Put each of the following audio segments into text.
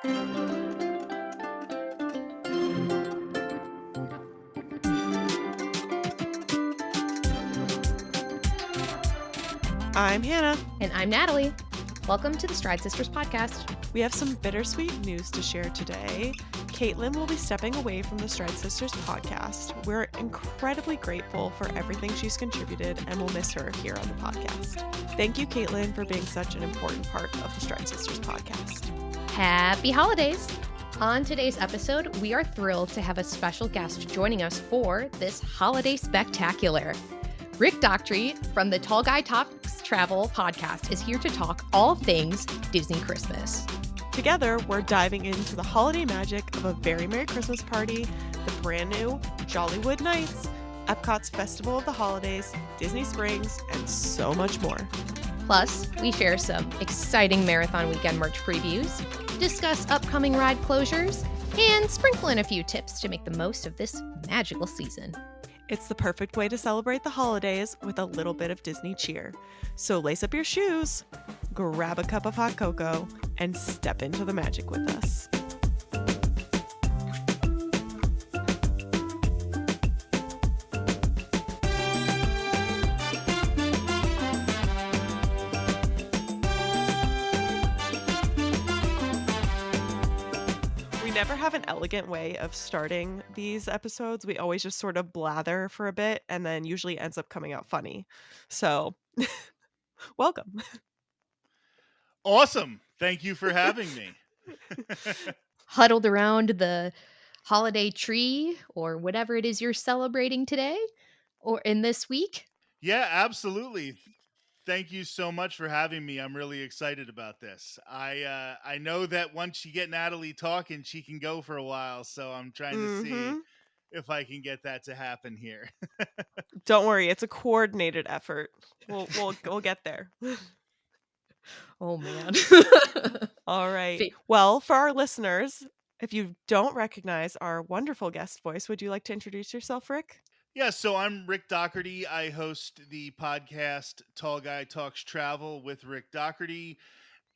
I'm Hannah. And I'm Natalie. Welcome to the Stride Sisters podcast. We have some bittersweet news to share today. Caitlin will be stepping away from the Stride Sisters podcast. We're incredibly grateful for everything she's contributed and we'll miss her here on the podcast. Thank you, Caitlin, for being such an important part of the Stride Sisters podcast. Happy holidays! On today's episode, we are thrilled to have a special guest joining us for this holiday spectacular. Rick Dougherty from the Tall Guy Talks Travel podcast is here to talk all things Disney Christmas. Together, we're diving into the holiday magic of a very Merry Christmas party, the brand new Jollywood Nights, Epcot's Festival of the Holidays, Disney Springs, and so much more. Plus, we share some exciting marathon weekend merch previews, discuss upcoming ride closures, and sprinkle in a few tips to make the most of this magical season. It's the perfect way to celebrate the holidays with a little bit of Disney cheer. So lace up your shoes, grab a cup of hot cocoa, and step into the magic with us. We never have an elegant way of starting these episodes. We always just sort of blather for a bit and then usually ends up coming out funny. So, welcome. Awesome. Thank you for having me. Huddled around the holiday tree or whatever it is you're celebrating today or in this week. Yeah, absolutely. Thank you so much for having me. I'm really excited about this. I know that once you get Natalie talking, she can go for a while. So I'm trying to see if I can get that to happen here. Don't worry, it's a coordinated effort. We'll get there. Oh man. All right. Well, for our listeners, if you don't recognize our wonderful guest voice, would you like to introduce yourself, Rick? Yeah, so I'm Rick Dougherty. I host the podcast Tall Guy Talks Travel with Rick Dougherty.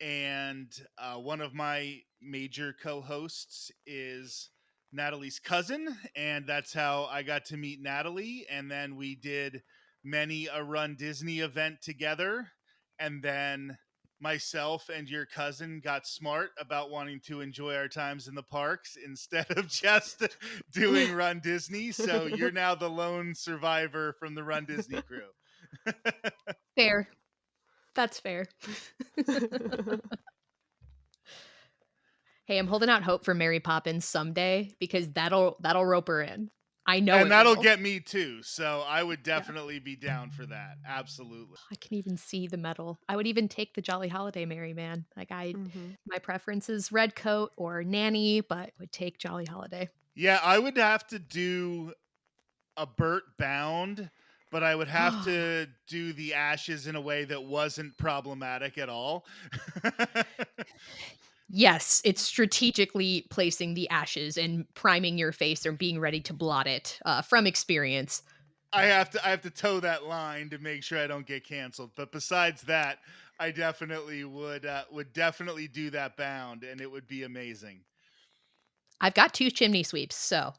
And one of my major co-hosts is Natalie's cousin. And that's how I got to meet Natalie. And then we did many a Run Disney event together. And then myself and your cousin got smart about wanting to enjoy our times in the parks instead of just doing Run Disney. So you're now the lone survivor from the Run Disney crew. Fair. That's fair. Hey, I'm holding out hope for Mary Poppins someday because that'll rope her in. I know, and that'll get me too. So I would definitely be down for that. Absolutely. I can even see the medal. I would even take the Jolly Holiday Merry Man. Like my preference is Red Coat or Nanny, but would take Jolly Holiday. Yeah, I would have to do a Burt Bound, but I would have to do the ashes in a way that wasn't problematic at all. Yes, it's strategically placing the ashes and priming your face or being ready to blot it from experience. I have to toe that line to make sure I don't get canceled. But besides that, I definitely would definitely do that bound, and it would be amazing. I've got 2 chimney sweeps, so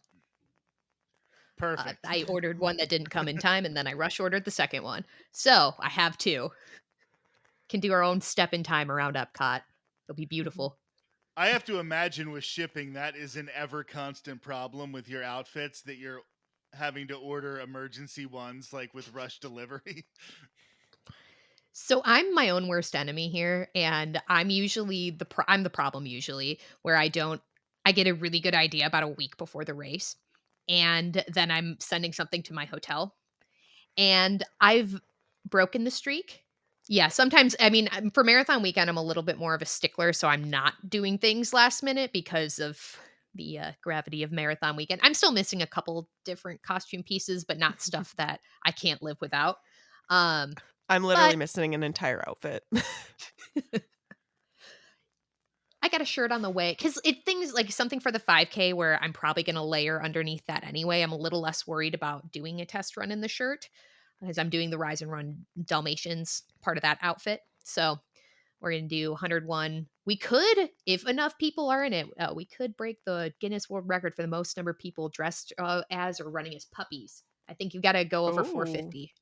perfect. I ordered one that didn't come in time, and then I rush ordered the second one. So I have 2. Can do our own step in time around Epcot. It'll be beautiful. I have to imagine with shipping, that is an ever constant problem with your outfits that you're having to order emergency ones like with rush delivery. So I'm my own worst enemy here, and I'm usually I'm the problem usually where I get a really good idea about a week before the race, and then I'm sending something to my hotel, and I've broken the streak. Yeah, sometimes, I mean, for marathon weekend, I'm a little bit more of a stickler, so I'm not doing things last minute because of the gravity of marathon weekend. I'm still missing a couple different costume pieces, but not stuff that I can't live without. I'm literally missing an entire outfit. I got a shirt on the way because things like something for the 5K where I'm probably going to layer underneath that anyway. I'm a little less worried about doing a test run in the shirt because I'm doing the Rise and Run Dalmatians part of that outfit. So We're going to do 101. We could, if enough people are in it, we could break the Guinness World Record for the most number of people dressed as or running as puppies. I think you got to go over Oh, 450.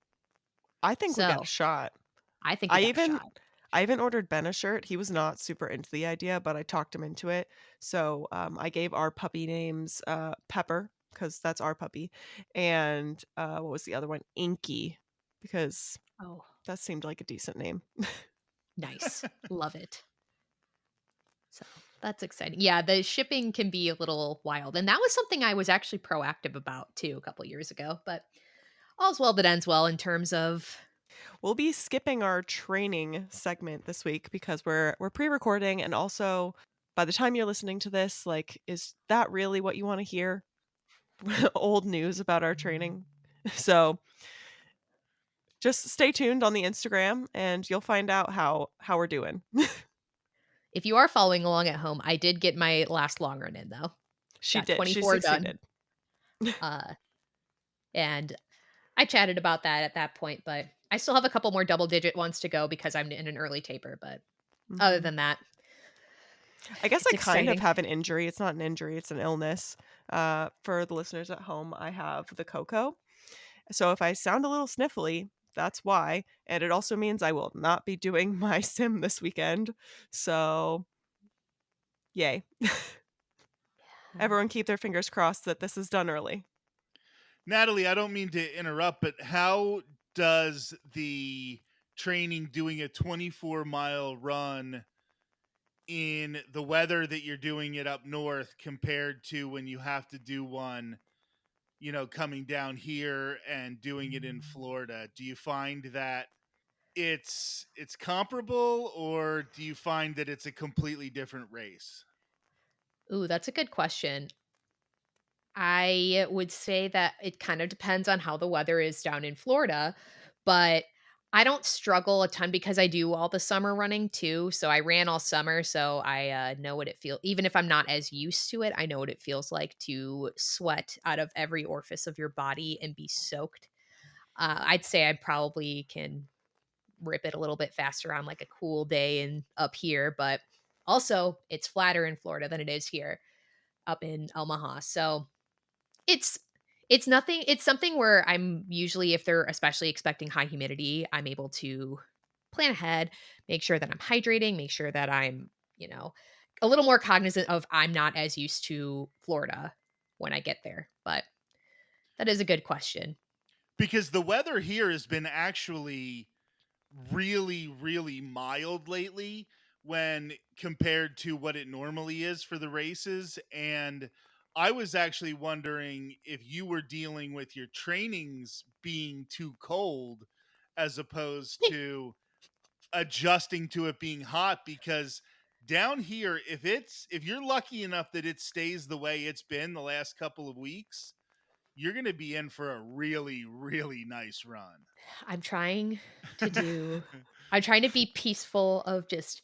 I think we got a So shot. I think we I got a even shot. I even ordered Ben a shirt. He was not super into the idea, but I talked him into it. So I gave our puppy names Pepper, because that's our puppy, and what was the other one? Inky, because Oh, that seemed like a decent name. nice. Love it. So that's exciting. Yeah, the shipping can be a little wild. And that was something I was actually proactive about too a couple years ago. But all's well that ends well in terms of. We'll be skipping our training segment this week because we're pre-recording, and also by the time you're listening to this, like, is that really what you want to hear? Old news about our training. So just stay tuned on the Instagram and you'll find out how we're doing. If you are following along at home, I did get my last long run in though. She Got did. She 24 done. succeeded. Uh, and I chatted about that at that point, but I still have a couple more double digit ones to go because I'm in an early taper. But other Mhm. than that, I guess it's I kind of exciting. have an injury. It's not an injury, it's an illness. For the listeners at home, I have the cocoa. So if I sound a little sniffly, that's why. And it also means I will not be doing my sim this weekend. So, yay. Everyone keep their fingers crossed that this is done early. Natalie, I don't mean to interrupt, but how does the training doing a 24-mile run in the weather that you're doing it up north compared to when you have to do one, coming down here and doing it in Florida? Do you find that it's comparable, or do you find that it's a completely different race? Ooh, that's a good question. I would say that it kind of depends on how the weather is down in Florida, but I don't struggle a ton because I do all the summer running too. So I ran all summer, so I know what it feels. Even if I'm not as used to it, I know what it feels like to sweat out of every orifice of your body and be soaked. I'd say I probably can rip it a little bit faster on like a cool day and up here, but also it's flatter in Florida than it is here up in Omaha. So it's it's something where I'm usually, if they're especially expecting high humidity, I'm able to plan ahead, make sure that I'm hydrating, make sure that I'm, a little more cognizant of I'm not as used to Florida when I get there. But that is a good question. Because the weather here has been actually really, really mild lately when compared to what it normally is for the races. And I was actually wondering if you were dealing with your trainings being too cold as opposed to adjusting to it being hot, because down here, if you're lucky enough that it stays the way it's been the last couple of weeks, you're going to be in for a really, really nice run. I'm trying to do I'm trying to be peaceful of just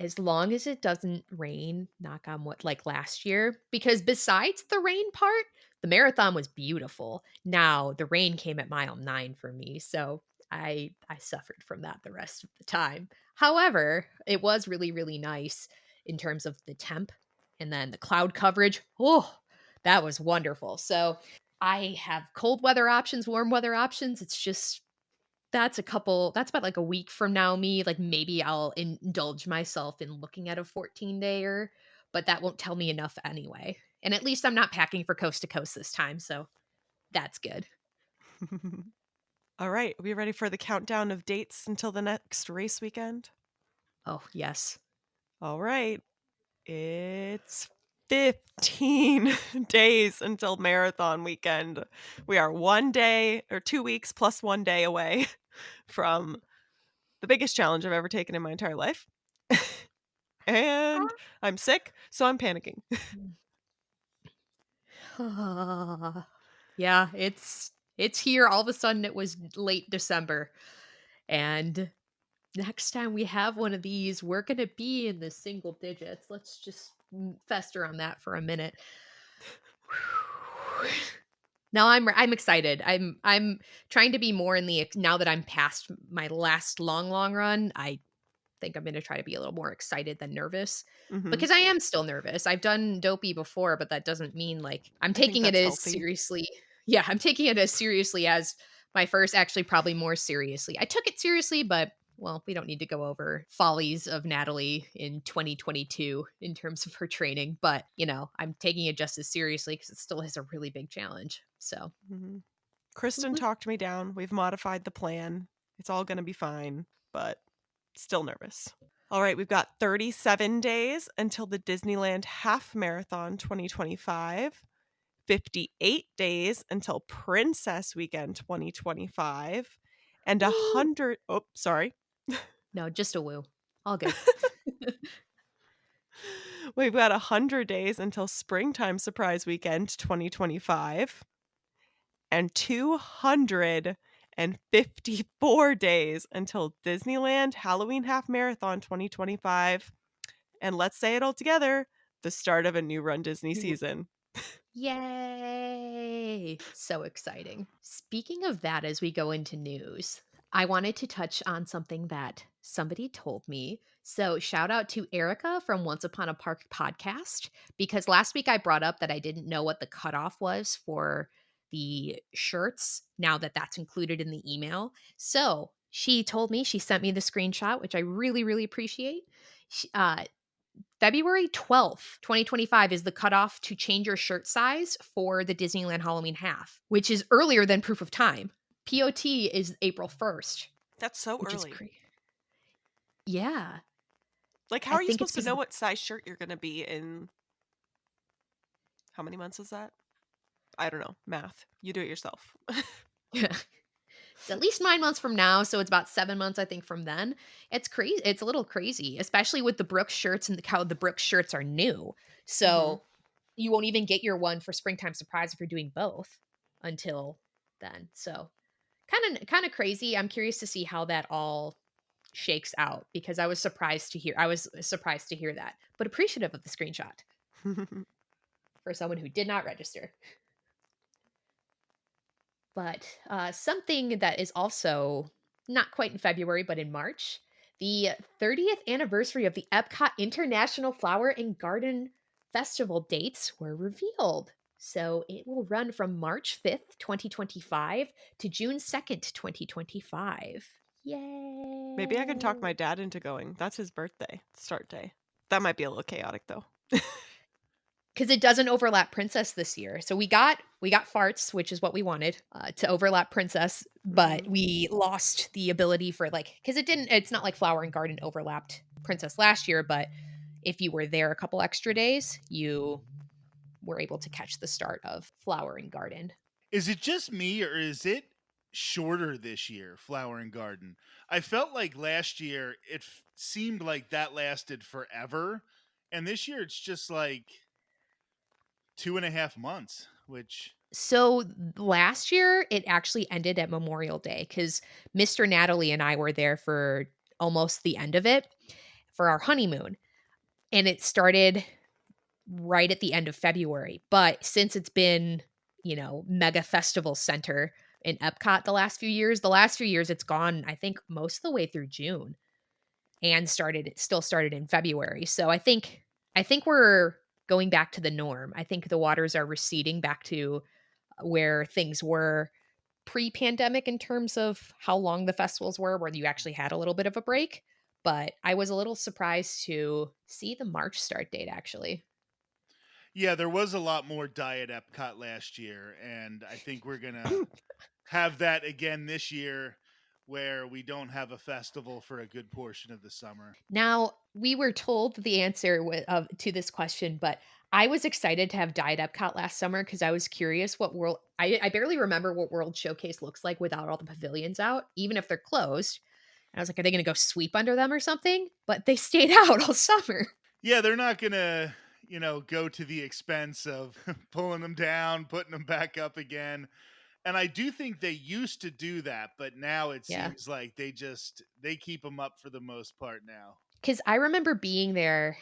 as long as it doesn't rain, knock on wood, like last year, because besides the rain part, the marathon was beautiful. Now, the rain came at mile 9 for me, so I suffered from that the rest of the time. However, it was really, really nice in terms of the temp and then the cloud coverage. Oh, that was wonderful. So, I have cold weather options, warm weather options. It's just that's about like a week from now me, like, maybe I'll indulge myself in looking at a 14-dayer, but that won't tell me enough anyway, and at least I'm not packing for coast to coast this time, so that's good. All right, are we ready for the countdown of dates until the next race weekend? Oh, yes. All right. It's 15 days until marathon weekend. We are 1 day or 2 weeks plus 1 day away from the biggest challenge I've ever taken in my entire life. And I'm sick, so I'm panicking. Yeah, it's here. All of a sudden, it was late December, and next time we have one of these, we're gonna be in the single digits. Let's just fester on that for a minute. No, I'm excited. I'm trying to be more in the now that I'm past my last long run. think I'm going to try to be a little more excited than nervous Mhm. because I am still nervous. I've done Dopey before, but that doesn't mean like I'm I think taking it that's as healthy. seriously. Yeah, I'm taking it as seriously as my first, actually, probably more seriously. I took it seriously, but well, we don't need to go over follies of Natalie in 2022 in terms of her training, but I'm taking it just as seriously because it still is a really big challenge. So, Mhm. Kristen woo-hoo. talked me down. We've modified the plan. It's all going to be fine, but still nervous. All right, we've got 37 days until the Disneyland Half Marathon 2025, 58 days until Princess Weekend 2025, and Woo! 100. Oh, sorry. No, just a woo. All good. We've got 100 days until Springtime Surprise Weekend 2025, and 254 days until Disneyland Halloween Half Marathon 2025. And let's say it all together, the start of a new Run Disney season. Yay! So exciting. Speaking of that, as we go into news, I wanted to touch on something that somebody told me. So, shout out to Erica from Once Upon a Park podcast, because last week I brought up that I didn't know what the cutoff was for the shirts now that that's included in the email. So, she told me, she sent me the screenshot, which I really, really appreciate. She, February 12th, 2025 is the cutoff to change your shirt size for the Disneyland Halloween half, which is earlier than proof of time. POT is April 1st, That's so which is early. great. Yeah. Like, how I are you think it's supposed to know because what size shirt you're going to be in? How many months is that? I don't know. Math. You do it yourself. it's at least 9 months from now. So it's about 7 months, I think, from then. It's crazy. It's a little crazy, especially with the Brooks shirts and how the Brooks shirts are new. Mhm. So you won't even get your one for Springtime Surprise if you're doing both until then. So kind of crazy. I'm curious to see how that all shakes out because I was surprised to hear that, but appreciative of the screenshot for someone who did not register. But something that is also not quite in February, but in March, the 30th anniversary of the Epcot International Flower and Garden Festival dates were revealed. So it will run from March 5th, 2025 to June 2nd, 2025. Maybe I can talk Yay! my dad into going. That's his birthday, start day. That might be a little chaotic though. Because it doesn't overlap Princess this year. So we got farts, which is what we wanted to overlap Princess, but Mhm. we lost the ability for like because it's not like Flower and Garden overlapped Princess last year, but if you were there a couple extra days, you were able to catch the start of Flower and Garden. Is it just me or is it shorter this year, Flower and Garden? I felt like last year seemed like that lasted forever. And this year it's just like 2.5 months, which So last year it actually ended at Memorial Day because Mr. Natalie and I were there for almost the end of it for our honeymoon. And it started right at the end of February. But since it's been, mega festival center in Epcot the last few years it's gone, I think, most of the way through June and still started in February. So I think we're going back to the norm. I think the waters are receding back to where things were pre-pandemic in terms of how long the festivals were, where you actually had a little bit of a break. But I was a little surprised to see the March start date actually. yeah, there was a lot more Diet Epcot last year. And I think we're going to have that again this year where we don't have a festival for a good portion of the summer. Now, we were told the answer to this question, but I was excited to have Diet Epcot last summer because I was curious what world. I barely remember what World Showcase looks like without all the pavilions out, even if they're closed. And I was like, are they going to go sweep under them or something? But they stayed out all summer. Yeah, they're not going to, go to the expense of pulling them down, putting them back up again. And I do think they used to do that, but now it Yeah. seems like they keep them up for the most part now. Because I remember being there.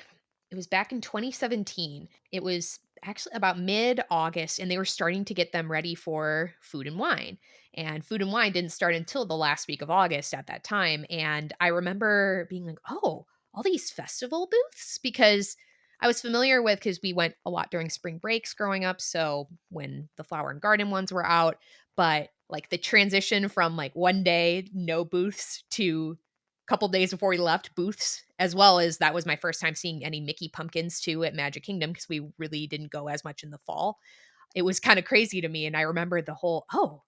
It was back in 2017. It was actually about mid-August, and they were starting to get them ready for Food and Wine. And Food and Wine didn't start until the last week of August at that time. And I remember being like, oh, all these festival booths, because I was familiar with, because we went a lot during spring breaks growing up. So when the flower and garden ones were out, but like the transition from like one day, no booths, to couple days before we left, booths, as well as that was my first time seeing any Mickey pumpkins too at Magic Kingdom, because we really didn't go as much in the fall. It was kind of crazy to me. And I remember the whole, oh,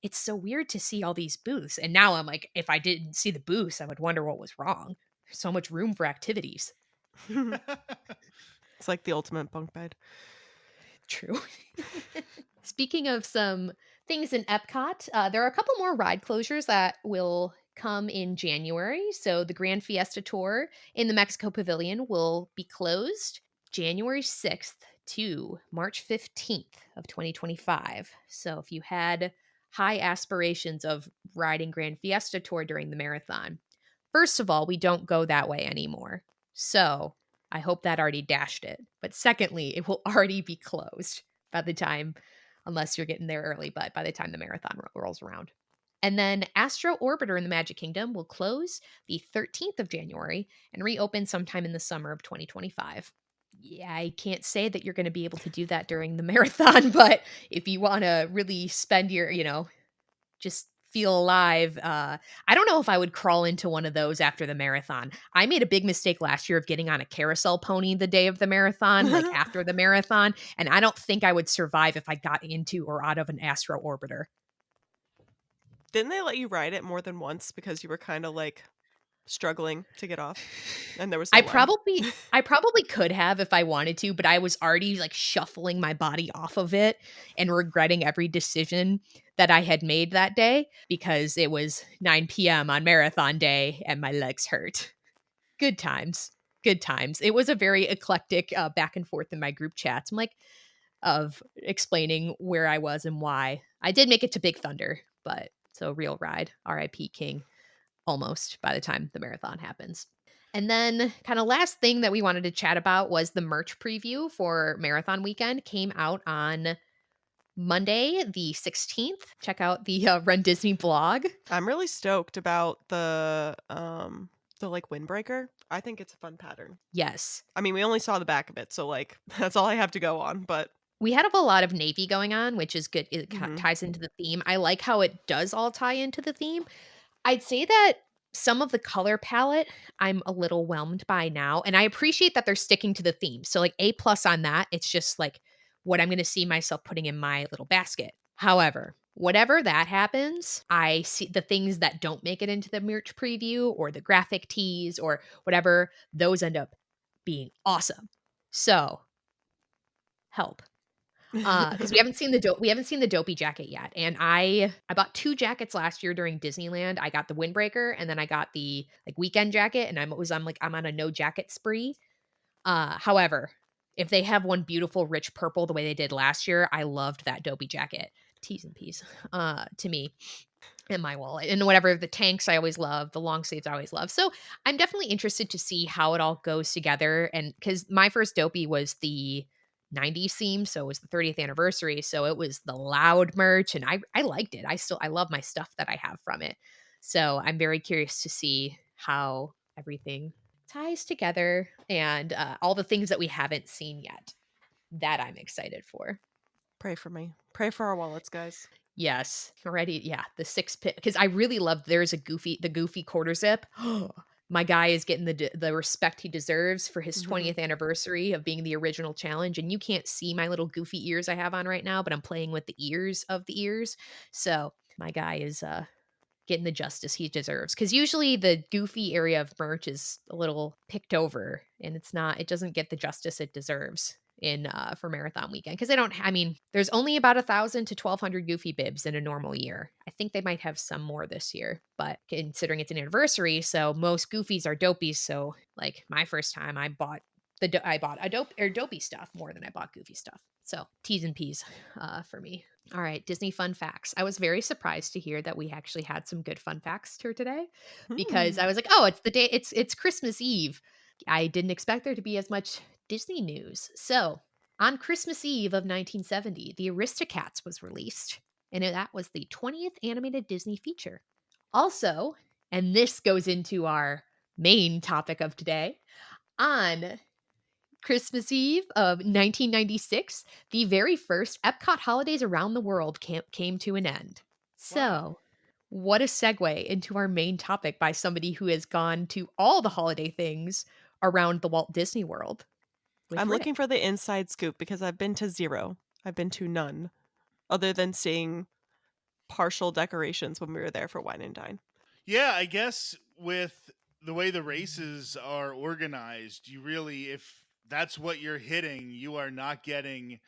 it's so weird to see all these booths. And now I'm like, if I didn't see the booths, I would wonder what was wrong. There's so much room for activities. It's like the ultimate bunk bed. True. Speaking of some things in Epcot, there are a couple more ride closures that will come in January. So the Grand Fiesta Tour in the Mexico Pavilion will be closed January 6th to March 15th of 2025. So if you had high aspirations of riding Grand Fiesta Tour during the marathon, first of all, we don't go that way anymore. So I hope that already dashed it. But secondly, it will already be closed by the time, unless you're getting there early, but by the time the marathon rolls around. And then Astro Orbiter in the Magic Kingdom will close the 13th of January and reopen sometime in the summer of 2025. Yeah, I can't say that you're going to be able to do that during the marathon, but if you want to really spend your, just feel alive, I don't know if I would crawl into one of those after the marathon. I made a big mistake last year of getting on a carousel pony the day of the marathon, like after the marathon, and I don't think I would survive if I got into or out of an Astro Orbiter. Didn't they let you ride it more than once because you were kind of like struggling to get off? And there was no I line. probably could have if I wanted to, but I was already like shuffling my body off of it and regretting every decision that I had made that day, because it was 9 p.m. on marathon day and my legs hurt. Good times. Good times. It was a very eclectic back and forth in my group chats. I'm like, of explaining where I was and why. I did make it to Big Thunder, but so real ride, RIP King, almost by the time the marathon happens. And then kind of last thing that we wanted to chat about was the merch preview for marathon weekend came out on Monday, the 16th. Check out the Run Disney blog. I'm really stoked about the like windbreaker. I think it's a fun pattern. Yes. I mean, we only saw the back of it, so like that's all I have to go on, but we had a lot of navy going on, which is good. It ties into the theme. I like how it does all tie into the theme. I'd say that some of the color palette I'm a little whelmed by now, and I appreciate that they're sticking to the theme. So like A+ on that. It's just like what I'm going to see myself putting in my little basket. However, whatever that happens, I see the things that don't make it into the merch preview or the graphic tees or whatever, those end up being awesome. So help. Because we haven't seen the dopey jacket yet, and I bought 2 jackets last year during Disneyland. I got the windbreaker, and then I got the like weekend jacket, and I'm on a no jacket spree. However, if they have one beautiful rich purple the way they did last year, I loved that dopey jacket. T's and P's to me in my wallet. And whatever, the tanks I always love, the long sleeves I always love. So I'm definitely interested to see how it all goes together. And because my first dopey was the 90s theme, so it was the 30th anniversary, so it was the loud merch, and I liked it. I love my stuff that I have from it. So I'm very curious to see how everything ties together, and all the things that we haven't seen yet that I'm excited for. Pray for me. Pray for our wallets, guys. Yes, already. Yeah, the 6-pit, because I really love. There's the goofy quarter zip. My guy is getting the respect he deserves for his 20th anniversary of being the original challenge. And you can't see my little goofy ears I have on right now, but I'm playing with the ears of the ears. So my guy is getting the justice he deserves, because usually the goofy area of merch is a little picked over, and it doesn't get the justice it deserves in for marathon weekend, because there's only about 1,000 to 1,200 goofy bibs in a normal year. I think they might have some more this year, but considering it's an anniversary, so most goofies are dopies. So like my first time, I bought dopey stuff more than I bought goofy stuff. So T's and P's for me. All right, Disney fun facts. I was very surprised to hear that we actually had some good fun facts here today, because I was like, oh, it's the day, it's Christmas Eve. I didn't expect there to be as much Disney news. So On Christmas Eve of 1970, The Aristocats was released, and that was the 20th animated Disney feature. Also, and this goes into our main topic of today, on Christmas Eve of 1996, the very first Epcot holidays around the world came to an end. Wow. So, what a segue into our main topic by somebody who has gone to all the holiday things around the Walt Disney World with I'm looking Rick. for the inside scoop because I've been to zero. I've been to none other than seeing partial decorations when we were there for Wine and Dine. Yeah, I guess with the way the races are organized, you really, if that's what you're hitting, you are not getting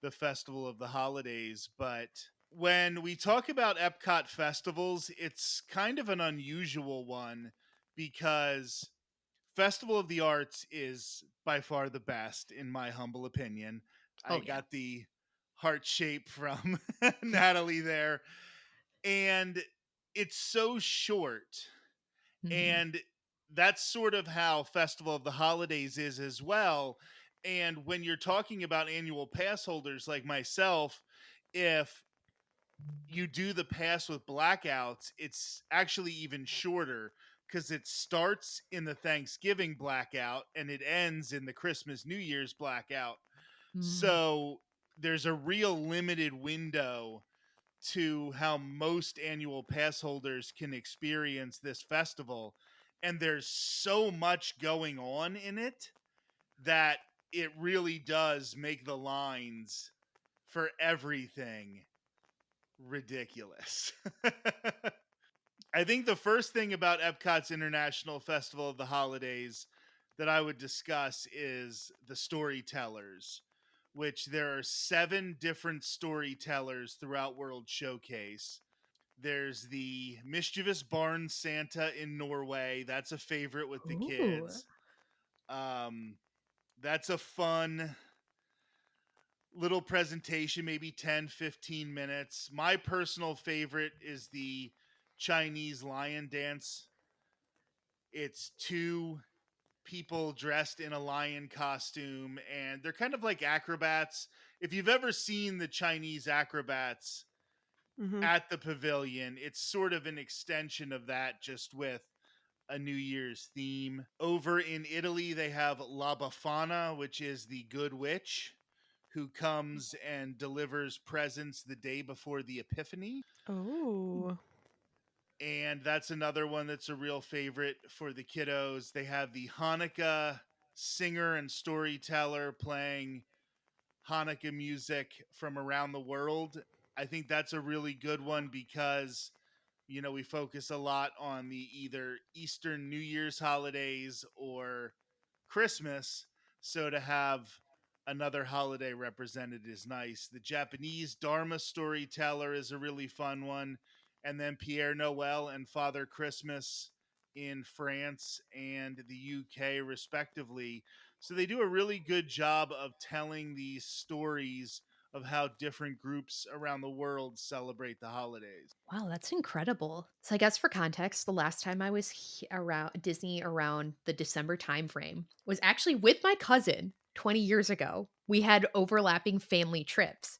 the Festival of the Holidays. But when we talk about Epcot festivals, it's kind of an unusual one because Festival of the Arts is by far the best, in my humble opinion. I Oh, yeah. got the heart shape from Natalie there. And it's so short. Mhm. And that's sort of how Festival of the Holidays is as well. And when you're talking about annual pass holders like myself, if you do the pass with blackouts, it's actually even shorter because it starts in the Thanksgiving blackout and it ends in the Christmas New Year's blackout. Mm. So there's a real limited window to how most annual pass holders can experience this festival. And there's so much going on in it that it really does make the lines for everything ridiculous. I think the first thing about Epcot's International Festival of the Holidays that I would discuss is the storytellers, which there are 7 different storytellers throughout World Showcase. There's the Mischievous Barn Santa in Norway. That's a favorite with the Ooh. kids. Um, that's a fun little presentation, maybe 10-15 minutes. My personal favorite is the Chinese lion dance. It's 2 people dressed in a lion costume, and they're kind of like acrobats. If you've ever seen the Chinese acrobats Hmm. at the pavilion, it's sort of an extension of that, just with a New Year's theme. Over in Italy, they have La Befana, which is the good witch who comes and delivers presents the day before the Epiphany. Oh. And that's another one that's a real favorite for the kiddos. They have the Hanukkah singer and storyteller playing Hanukkah music from around the world. I think that's a really good one because we focus a lot on the either Eastern New Year's holidays or Christmas. So to have another holiday represented is nice. The Japanese Dharma storyteller is a really fun one. And then Pierre Noel and Father Christmas in France and the UK, respectively. So they do a really good job of telling these stories of how different groups around the world celebrate the holidays. Wow, that's incredible. So I guess for context, the last time I was around Disney around the December timeframe was actually with my cousin 20 years ago. We had overlapping family trips.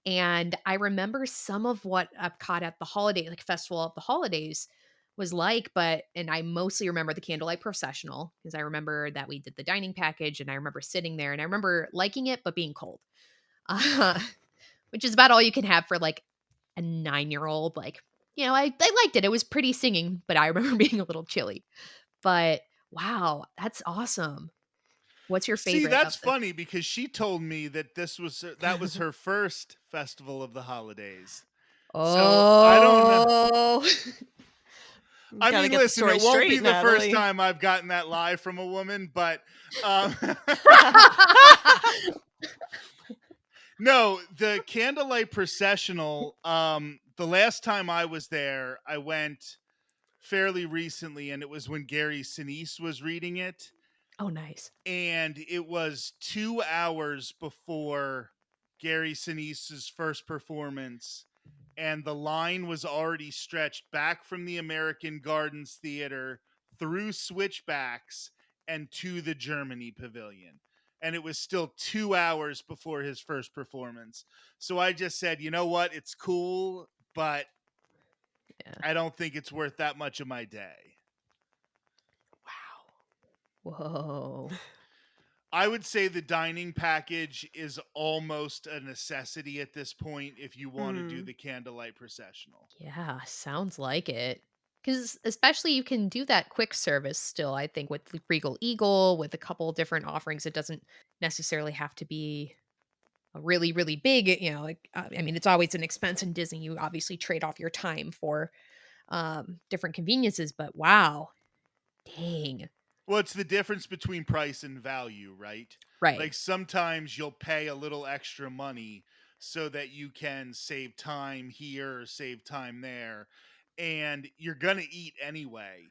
And I remember some of what Epcot at the holiday, like Festival of the Holidays, was like, and I mostly remember the candlelight processional because I remember that we did the dining package and I remember sitting there and I remember liking it, but being cold. Uh, which is about all you can have for like a 9-year-old. Like, I liked it. It was pretty singing, but I remember being a little chilly. But wow, that's awesome. What's your See, favorite that's of the funny because she told me that that was her first festival of the holidays. So I don't know. Oh. I Gotta mean, get the listen, story it won't be straight, the first Natalie. time I've gotten that lie from a woman, but um, no, the candlelight processional. The last time I was there, I went fairly recently, and it was when Gary Sinise was reading it. Oh, nice. And it was 2 hours before Gary Sinise's first performance, and the line was already stretched back from the American Gardens Theater through switchbacks and to the Germany Pavilion. and it was still 2 hours before his first performance. So I just said, you know what? It's cool, but Yeah. I don't think it's worth that much of my day. Wow. Whoa. I would say the dining package is almost a necessity at this point if you want to do Mm. the candlelight processional. Yeah, sounds like it. Because especially you can do that quick service still, I think, with the Regal Eagle, with a couple different offerings. It doesn't necessarily have to be a really, really big, like, I mean, it's always an expense in Disney. You obviously trade off your time for different conveniences, but wow, dang. Well, it's the difference between price and value, right? Right. Like sometimes you'll pay a little extra money so that you can save time here or save time there. And you're going to eat anyway.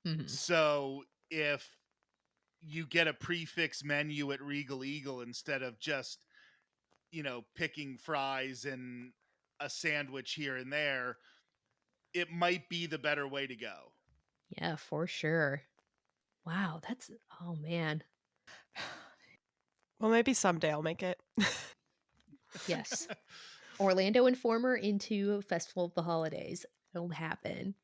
Hmm. So if you get a prefix menu at Regal Eagle instead of just, picking fries and a sandwich here and there, it might be the better way to go. Yeah, for sure. Wow, oh man. Well, maybe someday I'll make it. Yes. Orlando Informer into Festival of the Holidays. It'll happen.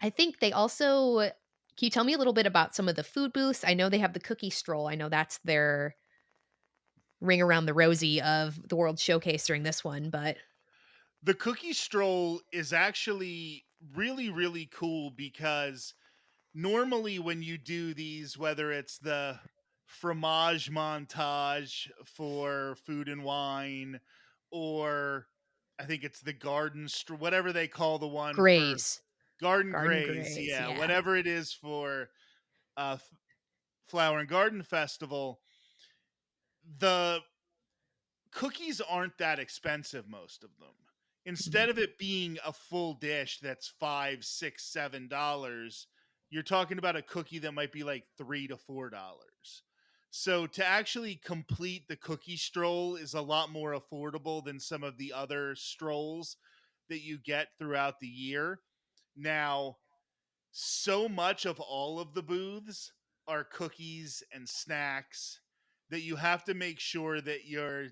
I think they also can you tell me a little bit about some of the food booths? I know they have the cookie stroll. I know that's their ring around the rosy of the World Showcase during this one, but The cookie stroll is actually really, really cool because normally when you do these, whether it's the fromage montage for Food and Wine, or I think it's the whatever they call the one for Grays. Garden Garden Graze, Grays, yeah, yeah. whatever it is for Flower and Garden Festival, the cookies aren't that expensive, most of them. Instead of Mhm. it being a full dish that's 5, 6, $7, you're talking about a cookie that might be like $3 to $4. So to actually complete the cookie stroll is a lot more affordable than some of the other strolls that you get throughout the year. Now, so much of all of the booths are cookies and snacks that you have to make sure that you're,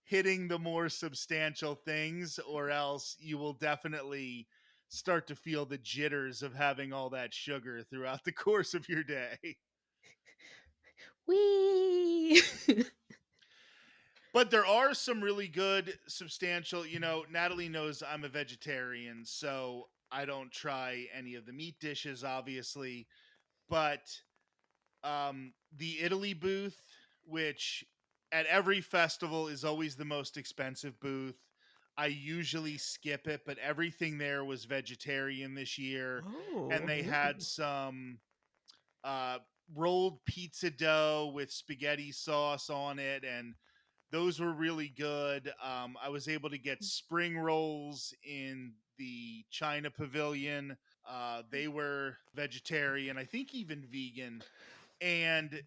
hitting the more substantial things, or else you will definitely start to feel the jitters of having all that sugar throughout the course of your day. Whee! But there are some really good substantial, Natalie knows I'm a vegetarian, so I don't try any of the meat dishes, obviously. But the Italy booth, which at every festival is always the most expensive booth. I usually skip it, but everything there was vegetarian this year, and Oh. they had some uh, rolled pizza dough with spaghetti sauce on it, and those were really good. I was able to get spring rolls in the China Pavilion. They were vegetarian, I think even vegan, and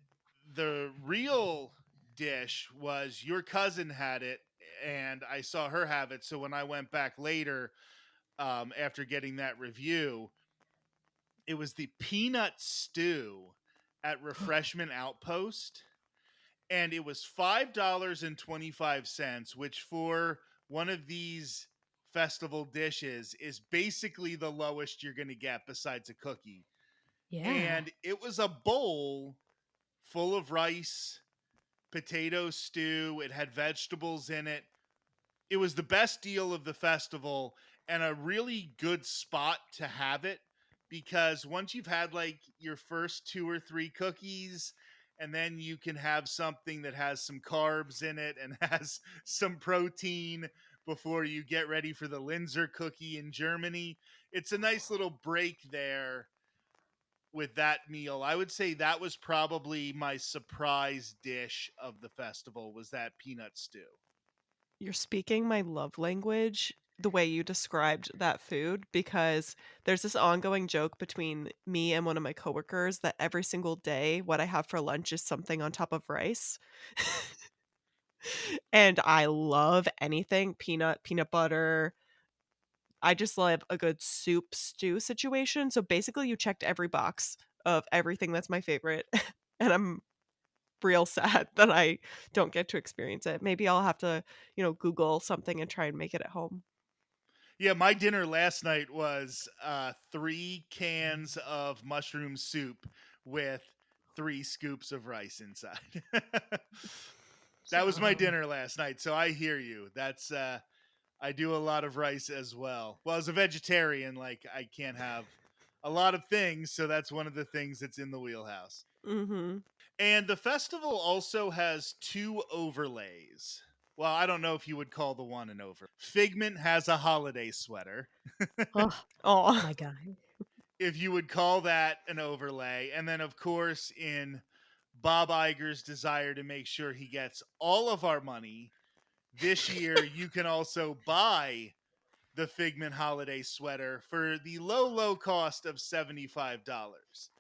the real dish was your cousin had it, and I saw her have it. So when I went back later, after getting that review, it was the peanut stew at Refreshment Outpost, and it was $5.25, which for one of these festival dishes is basically the lowest you're going to get besides a cookie. Yeah. And it was a bowl full of rice, potato stew. It had vegetables in it. It was the best deal of the festival and a really good spot to have it, because once you've had like your first two or three cookies, and then you can have something that has some carbs in it and has some protein before you get ready for the Linzer cookie in Germany. It's a nice little break there with that meal. I would say that was probably my surprise dish of the festival, was that peanut stew. You're speaking my love language the way you described that food, because there's this ongoing joke between me and one of my coworkers that every single day what I have for lunch is something on top of rice. And I love anything peanut butter. I just love a good soup stew situation. So basically you checked every box of everything that's my favorite. And I'm real sad that I don't get to experience it. Maybe I'll have to, Google something and try and make it at home. Yeah, my dinner last night was 3 cans of mushroom soup with 3 scoops of rice inside. That was my Yum. dinner last night, so I hear you. That's I do a lot of rice as well. Well, as a vegetarian, like I can't have a lot of things, so that's one of the things that's in the wheelhouse. Mhm. And the festival also has 2 overlays. Well, I don't know if you would call the one an overlay. Figment has a holiday sweater, Oh Oh. my god. if you would call that an overlay. And then, of course, in Bob Iger's desire to make sure he gets all of our money, this year you can also buy the Figment holiday sweater for the low, low cost of $75.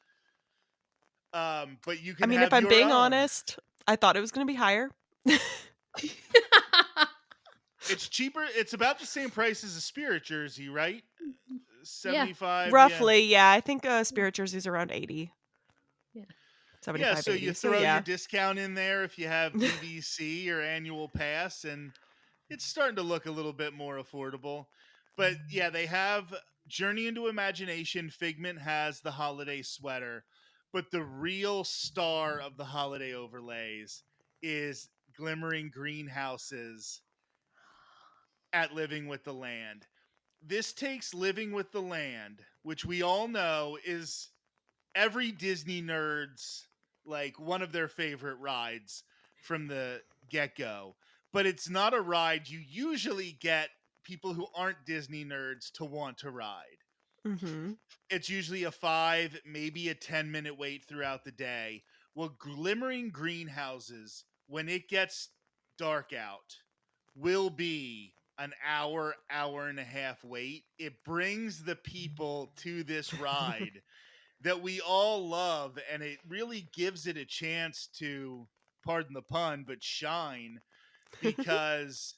But you I can mean, if have I'm your being own. honest, I thought it was gonna be higher. It's cheaper. It's about the same price as a Spirit jersey, right? Yeah. 75, yeah. Roughly, yeah, I think a Yeah. Spirit jersey's around 80, Yeah. Yeah, 75, so you 80. So throw your yeah. discount in there if you have DVC or annual pass, and it's starting to look a little bit more affordable. But yeah, they have Journey into Imagination. Figment has the holiday sweater, but the real star of the holiday overlays is Glimmering Greenhouses at Living with the Land. This takes Living with the Land, which we all know is every Disney nerd's like one of their favorite rides from the get-go. But it's not a ride you usually get people who aren't Disney nerds to want to ride. Mhm. It's usually a 5, maybe a 10-minute wait throughout the day. Well, Glimmering Greenhouses, when it gets dark out, will be an hour, hour and a half wait. It brings the people to this ride that we all love, and it really gives it a chance to, pardon the pun, but shine, because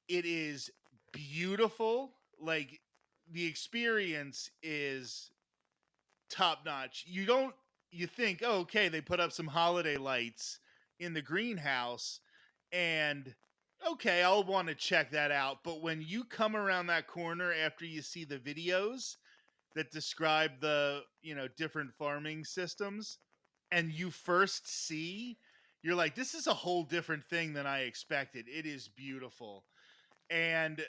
it is beautiful. Like, the experience is top notch. You think, oh, okay, they put up some holiday lights in the greenhouse, and okay, I'll want to check that out. But when you come around that corner after you see the videos that describe the, different farming systems, and you first see, you're like, this is a whole different thing than I expected. It is beautiful. And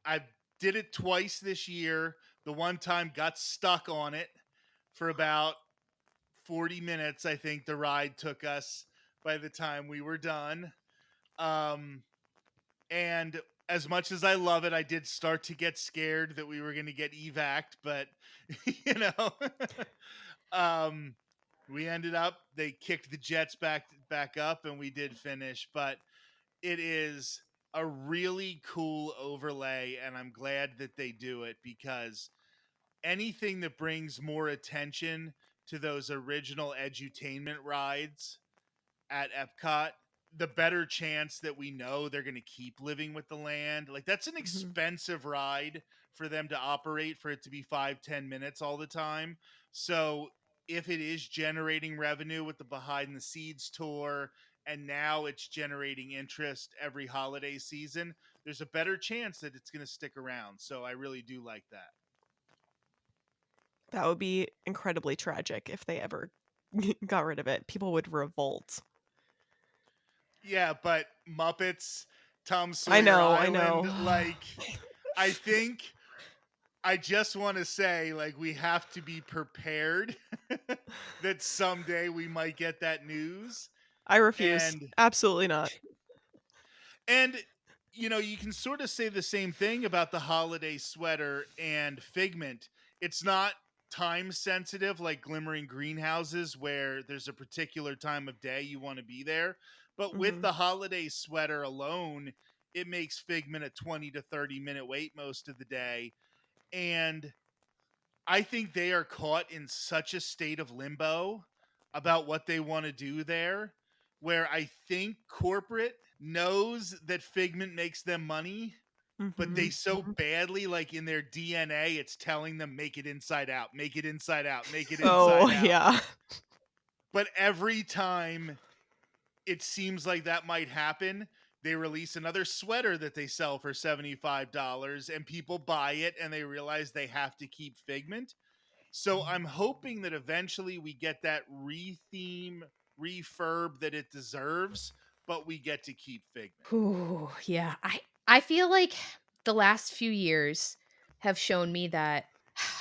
I did it twice this year. The one time got stuck on it for about 40 minutes. I think the ride took us by the time we were done. Um, and as much as I love it, I did start to get scared that we were going to get evac'd, but you know, um, we ended up, they kicked the Jets back up and we did finish, but it is a really cool overlay, and I'm glad that they do it, because anything that brings more attention to those original edutainment rides at Epcot, the better chance that we know they're going to keep Living with the Land. Like, that's an Mhm. expensive ride for them to operate, for it to be 5-10 minutes all the time. So if it is generating revenue with the Behind the Seeds tour, and now it's generating interest every holiday season, there's a better chance that it's going to stick around. So I really do like that. That would be incredibly tragic if they ever got rid of it. People would revolt. Yeah, but Muppets, Tom I Sawyer know, I Island, know. like, I think I just want to say, like, we have to be prepared that someday we might get that news. I refuse. And Absolutely not. and you can sort of say the same thing about the holiday sweater and Figment. It's not time sensitive like Glimmering Greenhouses, where there's a particular time of day you want to be there. But with Mhm. the holiday sweater alone, it makes Figment a 20 to 30-minute wait most of the day. And I think they are caught in such a state of limbo about what they want to do there, where I think corporate knows that Figment makes them money, but they Mhm. so badly, like, in their DNA, it's telling them, make it inside out, make it inside out, make it Oh, inside out. yeah. But every time it seems like that might happen. They release another sweater that they sell for $75 and people buy it and they realize they have to keep Figment. So I'm hoping that eventually we get that re-theme, refurb that it deserves, but we get to keep Figment. Ooh, yeah. I feel like the last few years have shown me that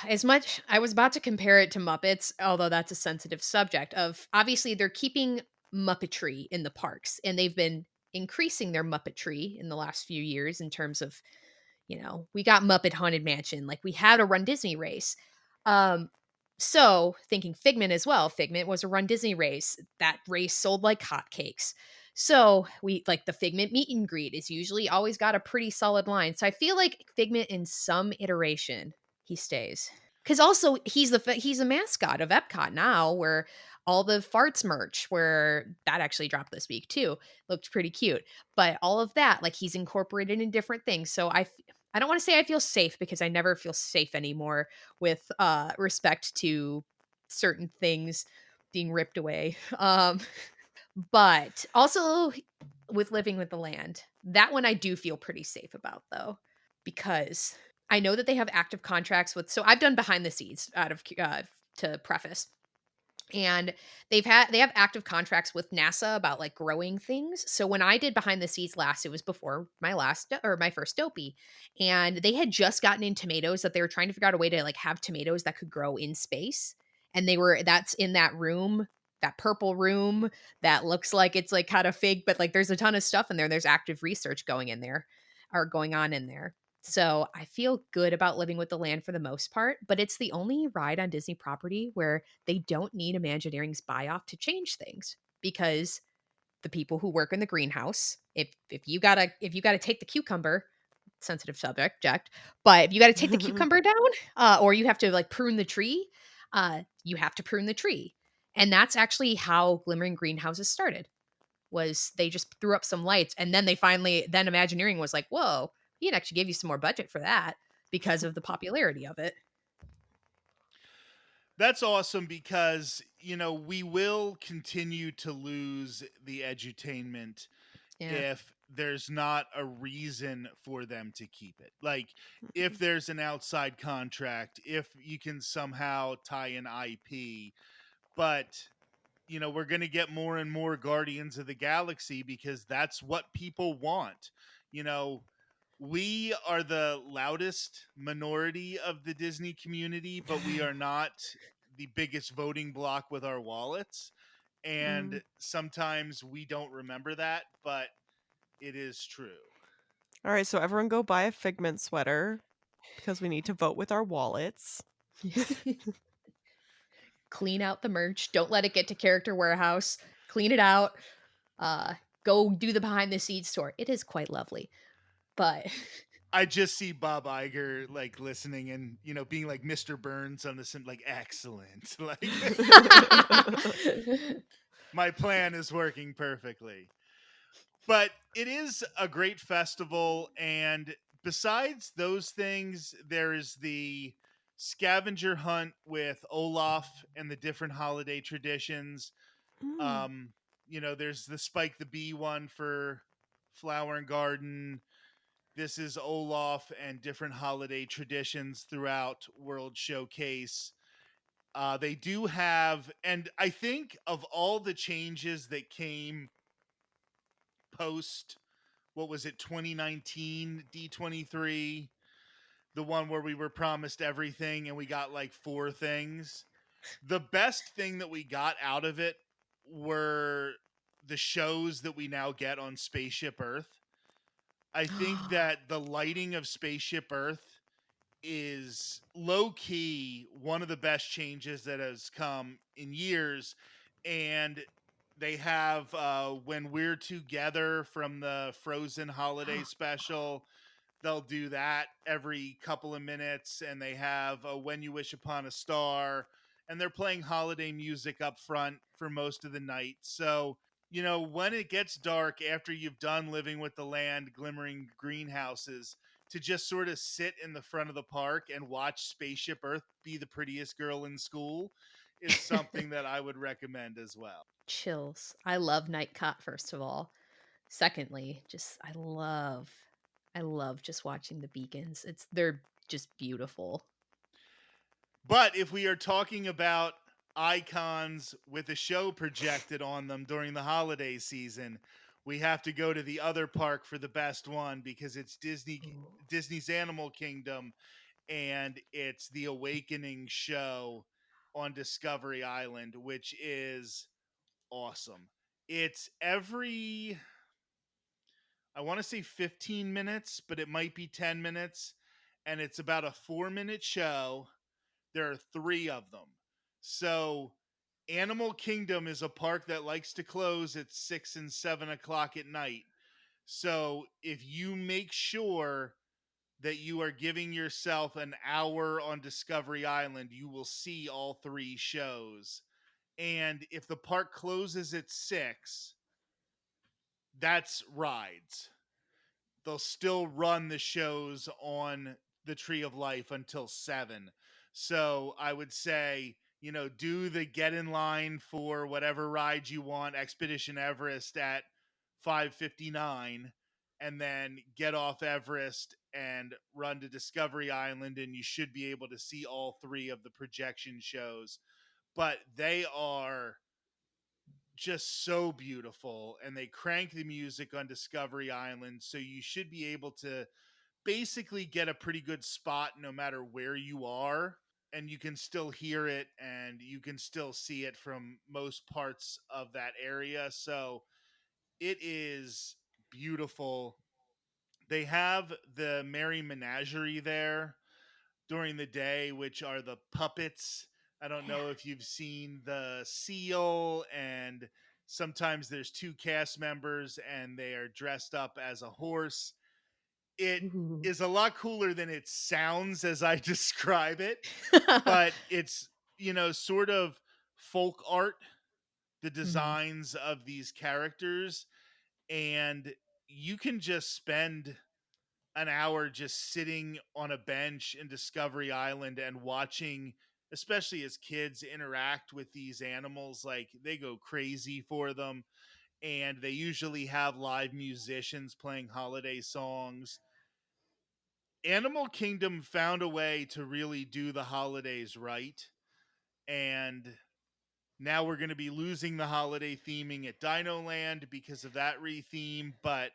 as much I was about to compare it to Muppets, although that's a sensitive subject of obviously they're keeping Muppetry in the parks and they've been increasing their Muppetry in the last few years in terms of, we got Muppet Haunted Mansion, like we had a Run Disney race. Um so thinking Figment as well. Figment was a Run Disney race. That race sold like hotcakes. So we like the Figment meet and greet is usually always got a pretty solid line. So I feel like Figment in some iteration he stays. Cuz also he's a mascot of Epcot now where all the farts merch where that actually dropped this week too. Looked pretty cute. But all of that like he's incorporated in different things. So I don't want to say I feel safe because I never feel safe anymore with respect to certain things being ripped away. But also with Living with the Land, that one I do feel pretty safe about though, because I know that they have active contracts with. So I've done behind the scenes out of to preface, and they have active contracts with NASA about like growing things. So when I did behind the scenes last, it was before my my first dopey, and they had just gotten in tomatoes that they were trying to figure out a way to like have tomatoes that could grow in space, and that's in that room, that purple room that looks like it's like kind of fake, but like there's a ton of stuff in there. There's active research going in there or going on in there. So I feel good about Living with the Land for the most part, but it's the only ride on Disney property where they don't need Imagineering's buy off to change things because the people who work in the greenhouse, if you gotta take the cucumber, sensitive subject, but if you gotta take the cucumber down, or you have to like prune the tree, you have to prune the tree. And that's actually how Glimmering Greenhouses started was they just threw up some lights and then then Imagineering was like, whoa, we can actually give you some more budget for that because of the popularity of it. That's awesome because, we will continue to lose the edutainment Yeah. if there's not a reason for them to keep it. Like, if there's an outside contract, if you can somehow tie an IP, but we're going to get more and more Guardians of the Galaxy because that's what people want. You know, we are the loudest minority of the Disney community, but we are not the biggest voting block with our wallets. And Mm. sometimes we don't remember that, but it is true. All right, so everyone go buy a Figment sweater because we need to vote with our wallets. Clean out the merch. Don't let it get to Character Warehouse. Clean it out. Uh, Go do the behind the scenes tour. It is quite lovely. But I just see Bob Iger like listening and being like Mr. Burns on this, like excellent. Like my plan is working perfectly. But it is a great festival, and besides those things, there is the scavenger hunt with Olaf and the different holiday traditions. Mm. Um, there's the Spike the Bee one for Flower and Garden. This is Olaf and different holiday traditions throughout World Showcase. They do have, and I think of all the changes that came post, what was it, 2019 D23, the one where we were promised everything and we got like four things. The best thing that we got out of it were the shows that we now get on Spaceship Earth. I think that the lighting of Spaceship Earth is low key one of the best changes that has come in years. And they have When We're Together from the Frozen holiday special. They'll do that every couple of minutes. And they have When You Wish Upon a Star. And they're playing holiday music up front for most of the night. So, when it gets dark after you've done Living with the Land, Glimmering Greenhouses, to just sort of sit in the front of the park and watch Spaceship Earth be the prettiest girl in school is something that I would recommend as well. chills. I love Night Cot, first of all. Secondly, just I love just watching the beacons. They're just beautiful. But if we are talking about icons with a show projected on them during the holiday season, we have to go to the other park for the best one because it's Ooh. Disney's Animal Kingdom, and it's the Awakening show on Discovery Island, which is awesome. It's every, I want to say 15 minutes, but it might be 10 minutes. And it's about a 4-minute show. There are 3 of them. So Animal Kingdom is a park that likes to close at 6 and 7 o'clock at night. So if you make sure that you are giving yourself an hour on Discovery Island, you will see all 3 shows. And if the park closes at 6, that's rides. They'll still run the shows on the Tree of Life until 7. So I would say, do the get in line for whatever ride you want, Expedition Everest at 5:59, and then get off Everest and run to Discovery Island, and you should be able to see all 3 of the projection shows. But they are just so beautiful, and they crank the music on Discovery Island, so you should be able to basically get a pretty good spot no matter where you are, and you can still hear it and you can still see it from most parts of that area. So it is beautiful. They have the Merry Menagerie there during the day, which are the puppets. I don't Yeah. know if you've seen the seal, and sometimes there's 2 cast members and they are dressed up as a horse. It Ooh. is a lot cooler than it sounds as I describe it, but it's, sort of folk art, the Mhm. designs of these characters, and you can just spend an hour just sitting on a bench in Discovery Island and watching, especially as kids, interact with these animals. Like, they go crazy for them, and they usually have live musicians playing holiday songs. Animal Kingdom found a way to really do the holidays right, and now we're going to be losing the holiday theming at Dino Land because of that retheme, but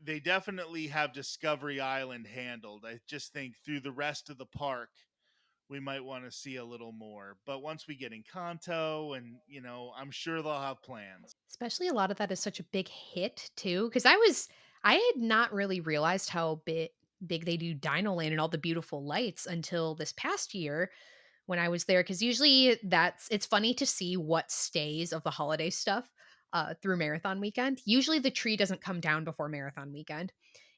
they definitely have Discovery Island handled. I just think through the rest of the park, we might want to see a little more. But once we get in Kanto, and I'm sure they'll have plans. Especially a lot of that is such a big hit too, because I had not really realized how big they do Dino Land and all the beautiful lights until this past year when I was there. Because usually it's funny to see what stays of the holiday stuff through marathon weekend. Usually the tree doesn't come down before marathon weekend,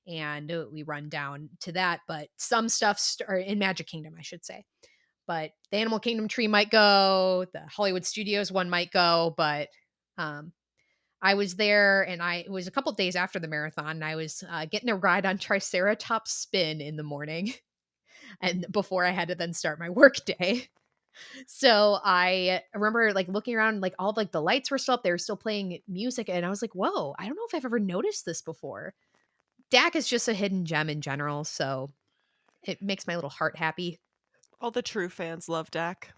and we run down to that. But some stuff or in Magic Kingdom, I should say. But the Animal Kingdom tree might go, the Hollywood Studios one might go, but um, I was there, and it was a couple days after the marathon, and I was getting a ride on Triceratops Spin in the morning, and before I had to then start my work day. So I remember like looking around, like all like the lights were still up, they were still playing music, and I was like, "Whoa, I don't know if I've ever noticed this before." DAC is just a hidden gem in general, so it makes my little heart happy. All the true fans love Dak.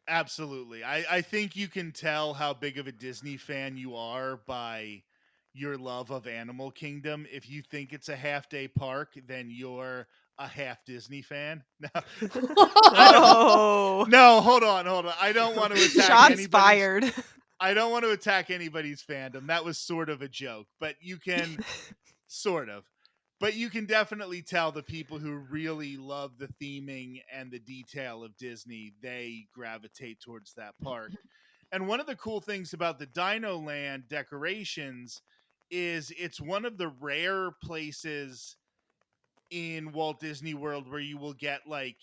Absolutely. I think you can tell how big of a Disney fan you are by your love of Animal Kingdom. If you think it's a half day park, then you're a half Disney fan. No, I don't. Oh, No, hold on. I don't want to attack shots anybody's. fired. I don't want to attack anybody's fandom. That was sort of a joke, but you can sort of. But you can definitely tell the people who really love the theming and the detail of Disney, they gravitate towards that park. And one of the cool things about the Dino Land decorations is it's one of the rare places in Walt Disney World where you will get, like,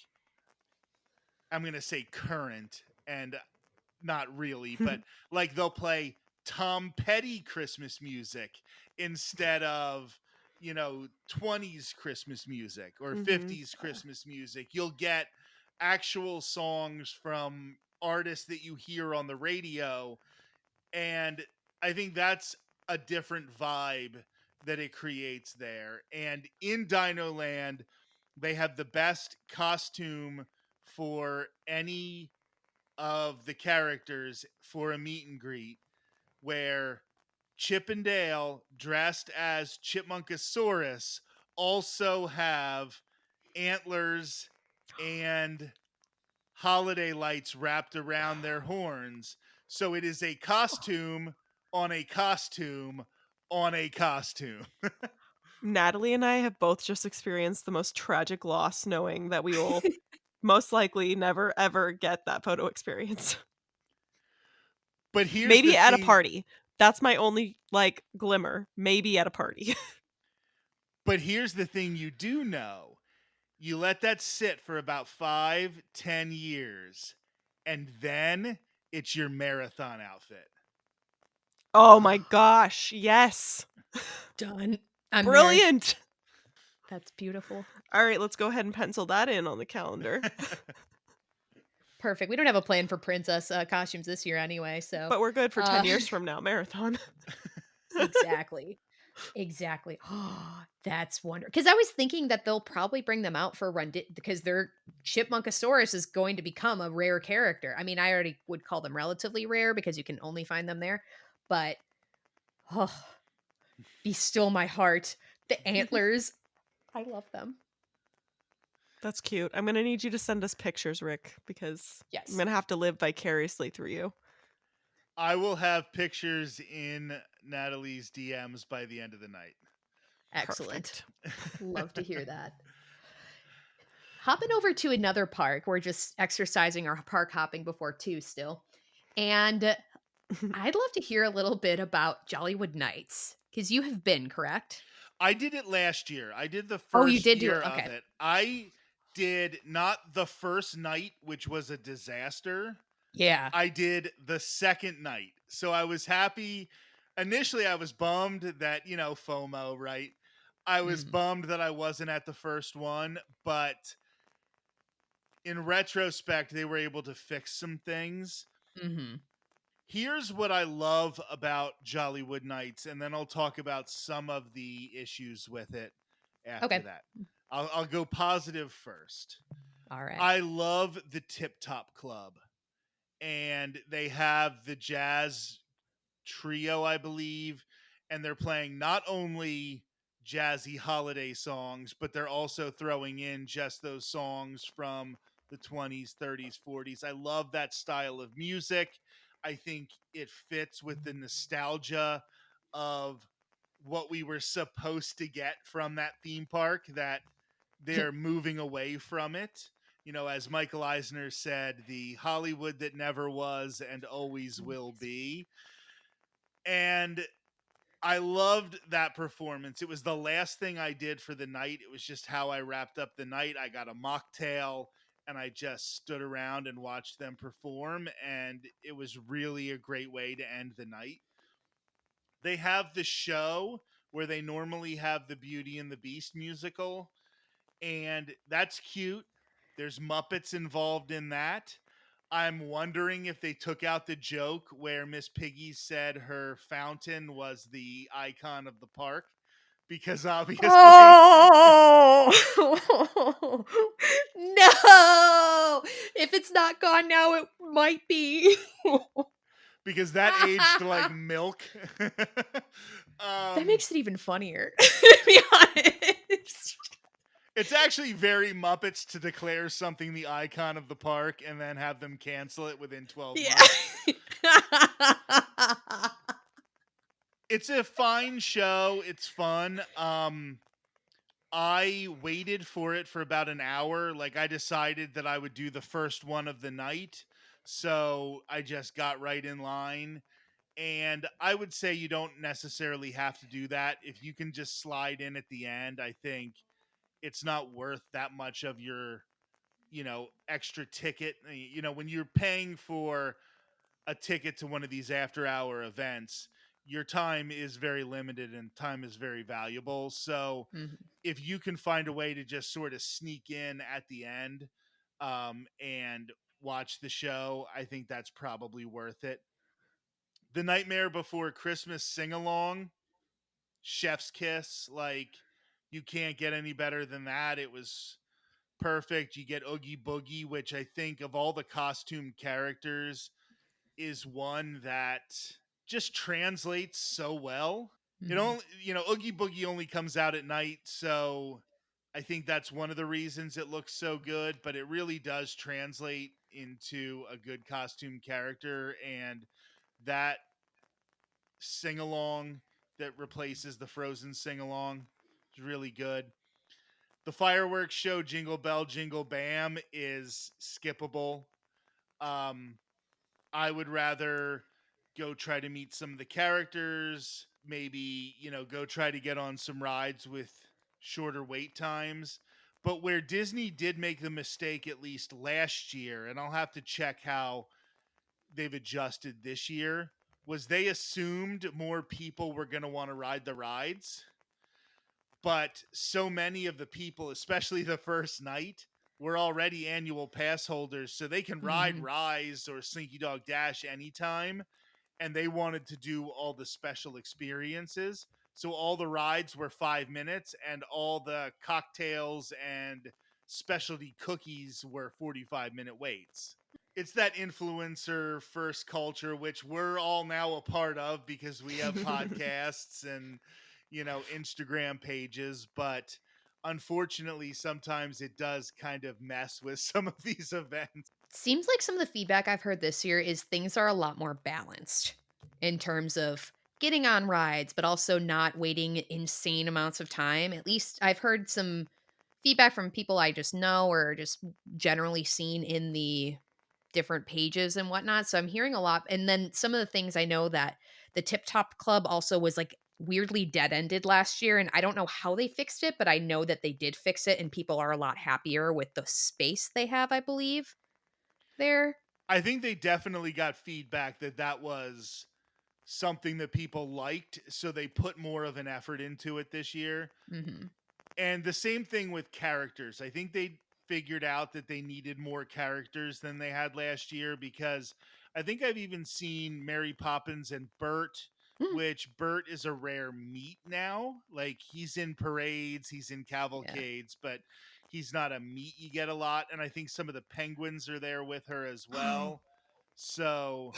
I'm going to say current, and not really, but like they'll play Tom Petty Christmas music instead of, 20s Christmas music or Mhm. 50s Christmas music. You'll get actual songs from artists that you hear on the radio. And I think that's a different vibe that it creates there. And in Dino Land, they have the best costume for any of the characters for a meet and greet, where Chip and Dale, dressed as Chipmunkosaurus, also have antlers and holiday lights wrapped around their horns. So it is a costume on a costume on a costume. Natalie and I have both just experienced the most tragic loss, knowing that we will most likely never ever get that photo experience. But here's Maybe the at a thing. party. That's my only like glimmer. Maybe at a party. But here's the thing you do know. You let that sit for about 5-10 years, and then it's your marathon outfit. Oh my gosh. Yes. Done. I'm there. Brilliant. That's beautiful. All right, let's go ahead and pencil that in on the calendar. Perfect. We don't have a plan for princess costumes this year anyway, so. But we're good for 10 years from now, marathon. Exactly. Exactly. That's wonderful. Because I was thinking that they'll probably bring them out for run because their Chipmunkosaurus is going to become a rare character. I mean, I already would call them relatively rare because you can only find them there. But be still my heart. The antlers. I love them. That's cute. I'm going to need you to send us pictures, Rick, because Yes. I'm going to have to live vicariously through you. I will have pictures in Natalie's DMs by the end of the night. Excellent. Love to hear that. Hopping over to another park. We're just exercising our park hopping before 2 still. And I'd love to hear a little bit about Jollywood Nights, because you have been, correct? I did it last year. I did the first year of it. I did not the first night, which was a disaster. Yeah. I did the second night. So I was happy. Initially, I was bummed that, FOMO, right? I was bummed that I wasn't at the first one, but in retrospect, they were able to fix some things. Mm-hmm. Here's what I love about Jollywood Nights, and then I'll talk about some of the issues with it after that. I'll go positive first. All right. I love the Tip Top Club, and they have the jazz trio, I believe, and they're playing not only jazzy holiday songs, but they're also throwing in just those songs from the 20s, 30s, 40s. I love that style of music. I think it fits with the nostalgia of what we were supposed to get from that theme park, that they're moving away from it. As Michael Eisner said, the Hollywood that never was and always will be. And I loved that performance. It was the last thing I did for the night. It was just how I wrapped up the night. I got a mocktail and I just stood around and watched them perform. And it was really a great way to end the night. They have the show where they normally have the Beauty and the Beast musical, and that's cute. There's Muppets involved in that. I'm wondering if they took out the joke where Miss Piggy said her fountain was the icon of the park, because obviously no, if it's not gone now, it might be. because that aged like milk. That makes it even funnier, to be honest. It's actually very Muppets to declare something the icon of the park and then have them cancel it within 12 months. It's a fine show. It's fun. I waited for it for about an hour. Like, I decided that I would do the first one of the night. So I just got right in line. And I would say you don't necessarily have to do that. If you can just slide in at the end, I think it's not worth that much of your, extra ticket. When you're paying for a ticket to one of these after hour events, your time is very limited and time is very valuable. So if you can find a way to just sort of sneak in at the end, and watch the show, I think that's probably worth it. The Nightmare Before Christmas sing along, Chef's Kiss, like you can't get any better than that. It was perfect. You get Oogie Boogie, which I think of all the costume characters is one that just translates so well. It Mhm. only, Oogie Boogie only comes out at night, so I think that's one of the reasons it looks so good, but it really does translate into a good costume character, and that sing along that replaces the Frozen sing along is really good. The fireworks show Jingle Bell Jingle Bam is skippable. Um I would rather go try to meet some of the characters, maybe, go try to get on some rides with shorter wait times. But where Disney did make the mistake, at least last year, and I'll have to check how they've adjusted this year, was they assumed more people were going to want to ride the rides. But so many of the people, especially the first night, were already annual pass holders, so they can ride Mhm. Rise or Slinky Dog Dash anytime, and they wanted to do all the special experiences. So all the rides were 5 minutes, and all the cocktails and specialty cookies were 45-minute waits. It's that influencer first culture, which we're all now a part of because we have podcasts and, Instagram pages. But unfortunately, sometimes it does kind of mess with some of these events. Seems like some of the feedback I've heard this year is things are a lot more balanced in terms of getting on rides, but also not waiting insane amounts of time. At least I've heard some feedback from people I just know or just generally seen in the different pages and whatnot. So I'm hearing a lot. And then some of the things I know that the Tip Top Club also was like weirdly dead ended last year. And I don't know how they fixed it, but I know that they did fix it and people are a lot happier with the space they have, I believe, there. I think they definitely got feedback that that was something that people liked, so they put more of an effort into it this year. Hmm. And the same thing with characters. I think they figured out that they needed more characters than they had last year, because I think I've even seen Mary Poppins and Bert, which Bert is a rare meet now. Like he's in parades, he's in Yeah. cavalcades, but he's not a meet you get a lot. And I think some of the penguins are there with her as well. So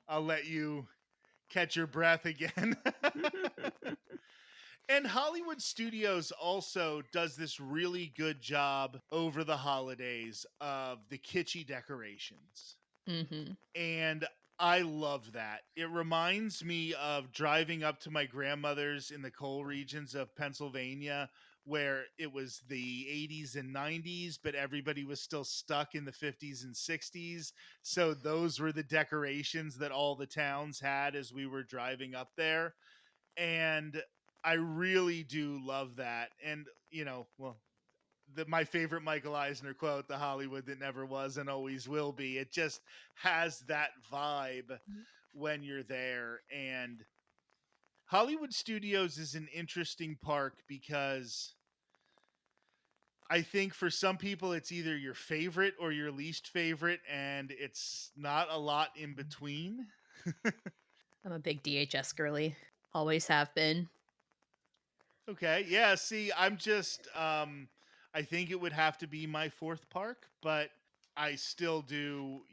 I'll let you catch your breath again. And Hollywood Studios also does this really good job over the holidays of the kitschy decorations. Hmm. And I love that. It reminds me of driving up to my grandmother's in the coal regions of Pennsylvania, where it was the 80s and 90s, but everybody was still stuck in the 50s and 60s. So those were the decorations that all the towns had as we were driving up there. And I really do love that. And, well, my favorite Michael Eisner quote, the Hollywood that never was and always will be. It just has that vibe when you're there. And Hollywood Studios is an interesting park because I think for some people it's either your favorite or your least favorite, and it's not a lot in between. I'm a big DHS girly. Always have been. Okay. Yeah. See, I think it would have to be my fourth park, but I still do,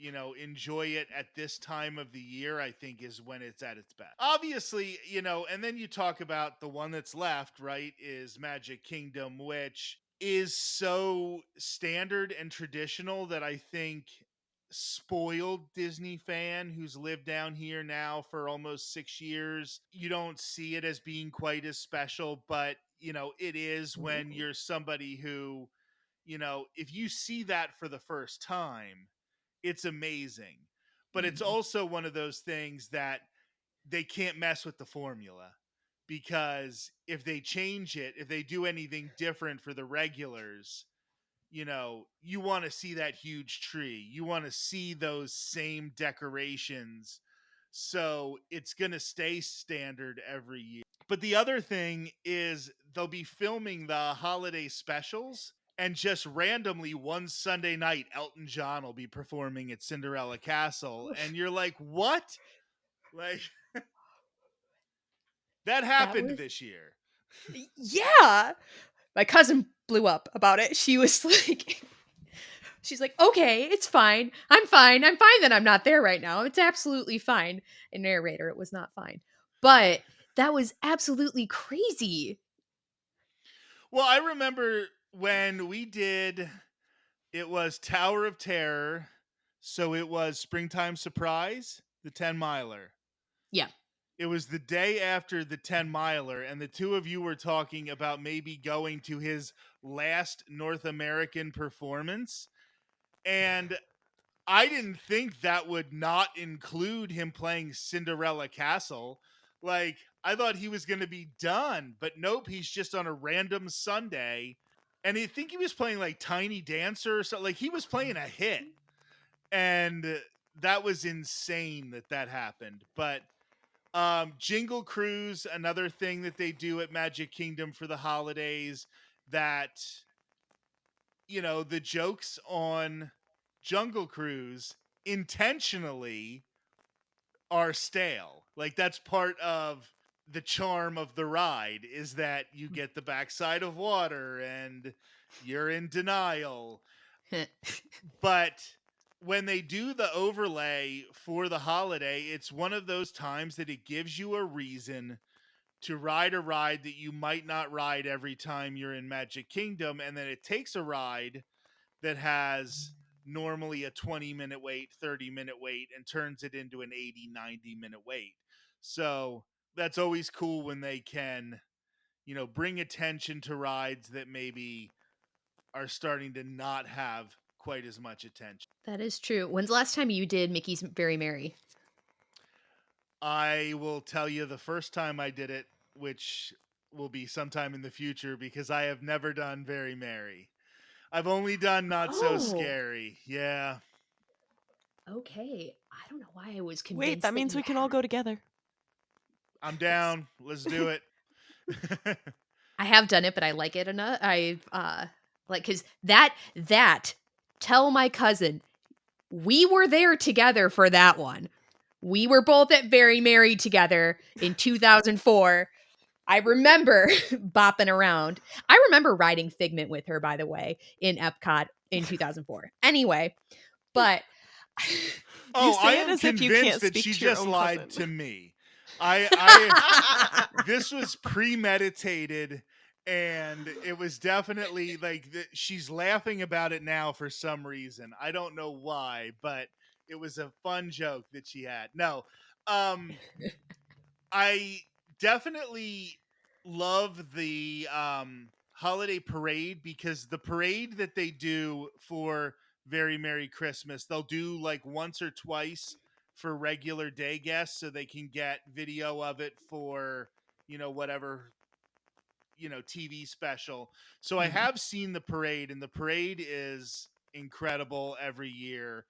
enjoy it at this time of the year, I think is when it's at its best. Obviously, and then you talk about the one that's left, right, is Magic Kingdom, which is so standard and traditional that I think spoiled Disney fan who's lived down here now for almost 6 years, you don't see it as being quite as special, but it is when Ooh. you're somebody who, if you see that for the first time, it's amazing. But it's Mhm. also one of those things that they can't mess with the formula, because if they change it, if they do anything different for the regulars, you want to see that huge tree. You want to see those same decorations. So it's going to stay standard every year. But the other thing is they'll be filming the holiday specials And just randomly one Sunday night, Elton John will be performing at Cinderella Castle. And you're like, what? Like, that That happened was this year. yeah. My cousin blew up about it. She was like, she's like, okay, it's fine. I'm fine. I'm fine that I'm not there right now. It's absolutely fine. And narrator, it was not fine. But that was absolutely crazy. Well, I remember when we did, it was Tower of Terror. So it was Springtime Surprise, the 10 miler. Yeah. It was the day after the 10 miler, and the two of you were talking about maybe going to his last North American performance. And I didn't think that would not include him playing Cinderella Castle. Like, I thought he was going to be done, but nope, he's just on a random Sunday. And I think he was playing like Tiny Dancer or something. Like, he was playing a hit. And that was insane that happened. But Jingle Cruise, another thing that they do at Magic Kingdom for the holidays, that, you know, the jokes on Jungle Cruise intentionally are stale. Like, that's part of the charm of the ride, is that you get the backside of water and you're in denial. But when they do the overlay for the holiday, it's one of those times that it gives you a reason to ride a ride that you might not ride every time you're in Magic Kingdom. And then it takes a ride that has normally a 20-minute wait, 30-minute wait, and turns it into an 80, 90-minute wait. So that's always cool when they can, you know, bring attention to rides that maybe are starting to not have quite as much attention. That is true. When's the last time you did Mickey's Very Merry? I will tell you the first time I did it, which will be sometime in the future, because I have never done Very Merry. I've only done Not So Oh, Scary. Yeah. okay. I don't know why I was Wait, convinced that that means you we can all had. go together. I'm down. Let's do it. I have done it, but I like it enough. Like, cause that tell my cousin we were there together for that one. We were both at Very Merry together in 2004. I remember bopping around. I remember riding Figment with her, by the way, in Epcot in 2004. Anyway, but You Oh, I say it am as if you convinced can't that speak she to your just own lied cousin. to me. I this was premeditated, and it was definitely like she's laughing about it now for some reason. I don't know why, but it was a fun joke that she had. No. Um I definitely love the holiday parade, because the parade that they do for Very Merry Christmas, they'll do like once or twice for regular day guests, so they can get video of it for, you know, whatever, you know, TV special. So I Mhm. have seen the parade, and the parade is incredible every year.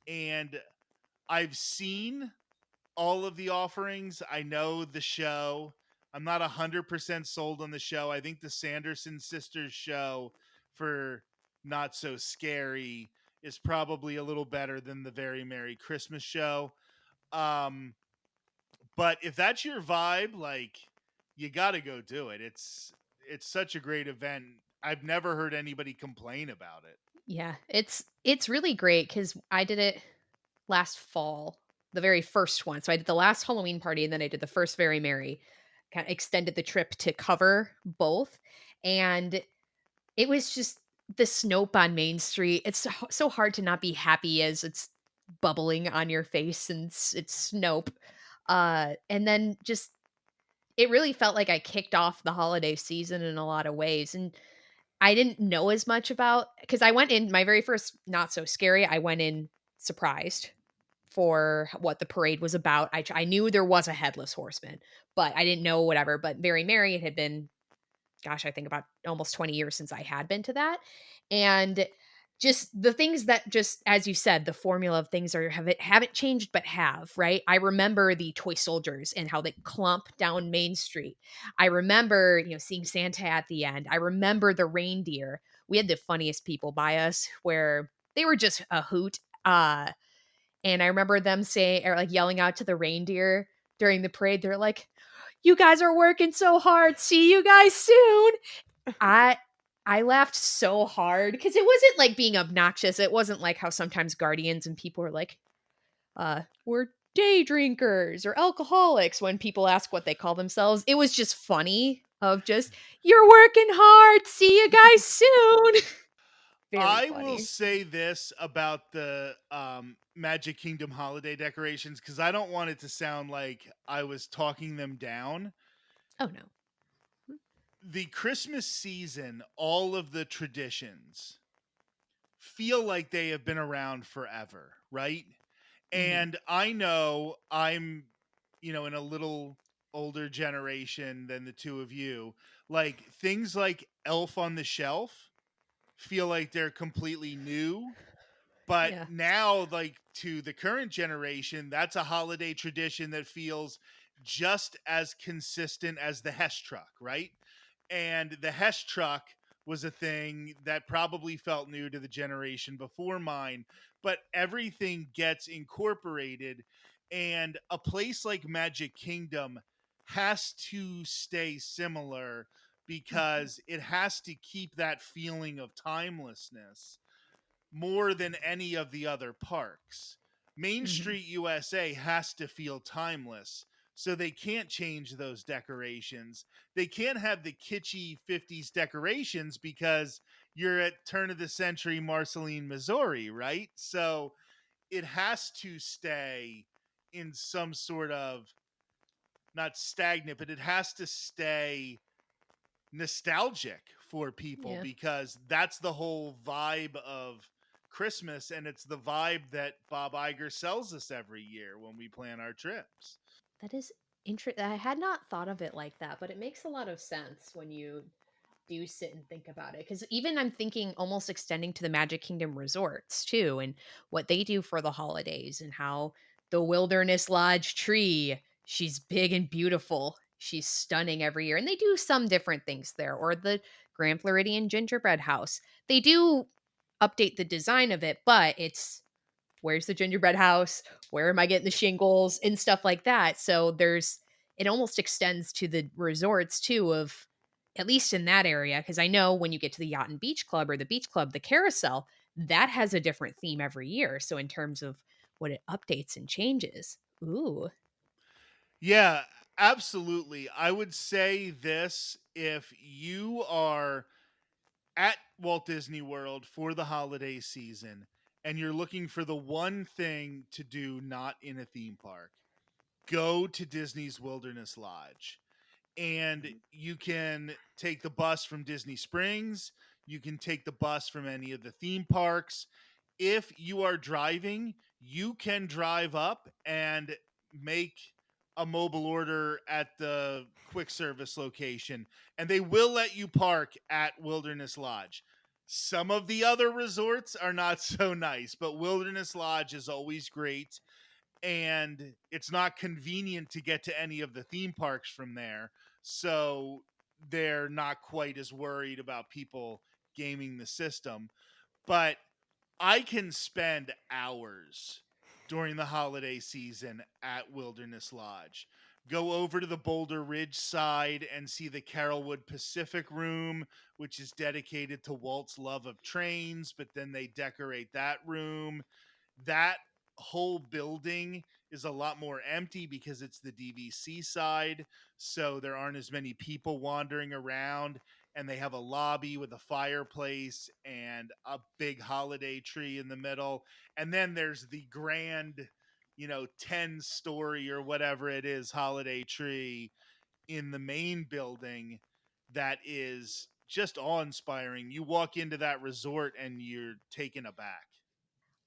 And I've seen all of the offerings. I know the show. I'm not 100% sold on the show. I think the Sanderson sisters show for Not So Scary is probably a little better than the Very Merry Christmas show. Um, but if that's your vibe, like, you got to go do it. It's such a great event. I've never heard anybody complain about it. Yeah, it's really great because I did it last fall, the very first one. So I did the last Halloween party and then I did the first Very Merry. Kind of extended the trip to cover both, and it was just the Snope on Main Street. It's so hard to not be happy as it's bubbling on your face and it's Snope. And then just it really felt like I kicked off the holiday season in a lot of ways. And I didn't know as much about because I went in my very first Not So Scary. I went in surprised for what the parade was about. I knew there was a headless horseman, but I didn't know whatever. But Very Merry, it had been, gosh, I think about almost 20 years since I had been to that. And just the things that just as you said, the formula of things haven't changed but have, right? I remember the toy soldiers and how they clump down Main Street. I remember, seeing Santa at the end. I remember the reindeer. we had the funniest people by us where they were just a hoot. And I remember them saying or like yelling out to the reindeer during the parade. They're like, "You guys are working so hard. See you guys soon." I I laughed so hard because it wasn't like being obnoxious. It wasn't like how sometimes guardians and people are like, we're day drinkers or alcoholics when people ask what they call themselves. It was just funny of just, you're working hard. See you guys soon. Very I will funny. say this about the Magic Kingdom holiday decorations because I don't want it to sound like I was talking them down. Oh no. The Christmas season, all of the traditions feel like they have been around forever, right? Hmm. And I know I'm, in a little older generation than the two of you. Like things like Elf on the Shelf feel like they're completely new. But Yeah. now, like to the current generation, that's a holiday tradition that feels just as consistent as the Hess truck, right? And the Hess truck was a thing that probably felt new to the generation before mine, but everything gets incorporated. And a place like Magic Kingdom has to stay similar Mhm. because it has to keep that feeling of timelessness more than any of the other parks. Main Mhm. Street USA has to feel timeless. So they can't change those decorations. They can't have the kitschy 50s decorations because you're at turn of the century Marceline, Missouri, right? So it has to stay in some sort of not stagnant, but it has to stay nostalgic for people Yeah. because that's the whole vibe of Christmas, and it's the vibe that Bob Iger sells us every year when we plan our trips. That is interesting. I had not thought of it like that, but it makes a lot of sense when you do sit and think about it. Because even I'm thinking almost extending to the Magic Kingdom resorts too, and what they do for the holidays, and how the Wilderness Lodge tree, she's big and beautiful. She's stunning every year. And they do some different things there, or the Grand Floridian gingerbread house. They do update the design of it, but it's where's the gingerbread house? Where am I getting the shingles and stuff like that? So it almost extends to the resorts too, of at least in that area. Because I know when you get to the Yacht and Beach Club or the Beach Club, the carousel, that has a different theme every year. So in terms of what it updates and changes. Ooh. Yeah, absolutely. I would say this: if you are at Walt Disney World for the holiday season and you're looking for the one thing to do not in a theme park, go to Disney's Wilderness Lodge. And you can take the bus from Disney Springs. You can take the bus from any of the theme parks. If you are driving, you can drive up and make a mobile order at the quick service location, and they will let you park at Wilderness Lodge. Some of the other resorts are not so nice, but Wilderness Lodge is always great, and it's not convenient to get to any of the theme parks from there. So they're not quite as worried about people gaming the system. But I can spend hours during the holiday season at Wilderness Lodge. Go over to the Boulder Ridge side and see the Carrollwood Pacific Room, which is dedicated to Walt's love of trains, but then they decorate that room. That whole building is a lot more empty because it's the DVC side, so there aren't as many people wandering around, and they have a lobby with a fireplace and a big holiday tree in the middle, and then there's the grand 10-story or whatever it is holiday tree in the main building that is just awe-inspiring. You walk into that resort and you're taken aback.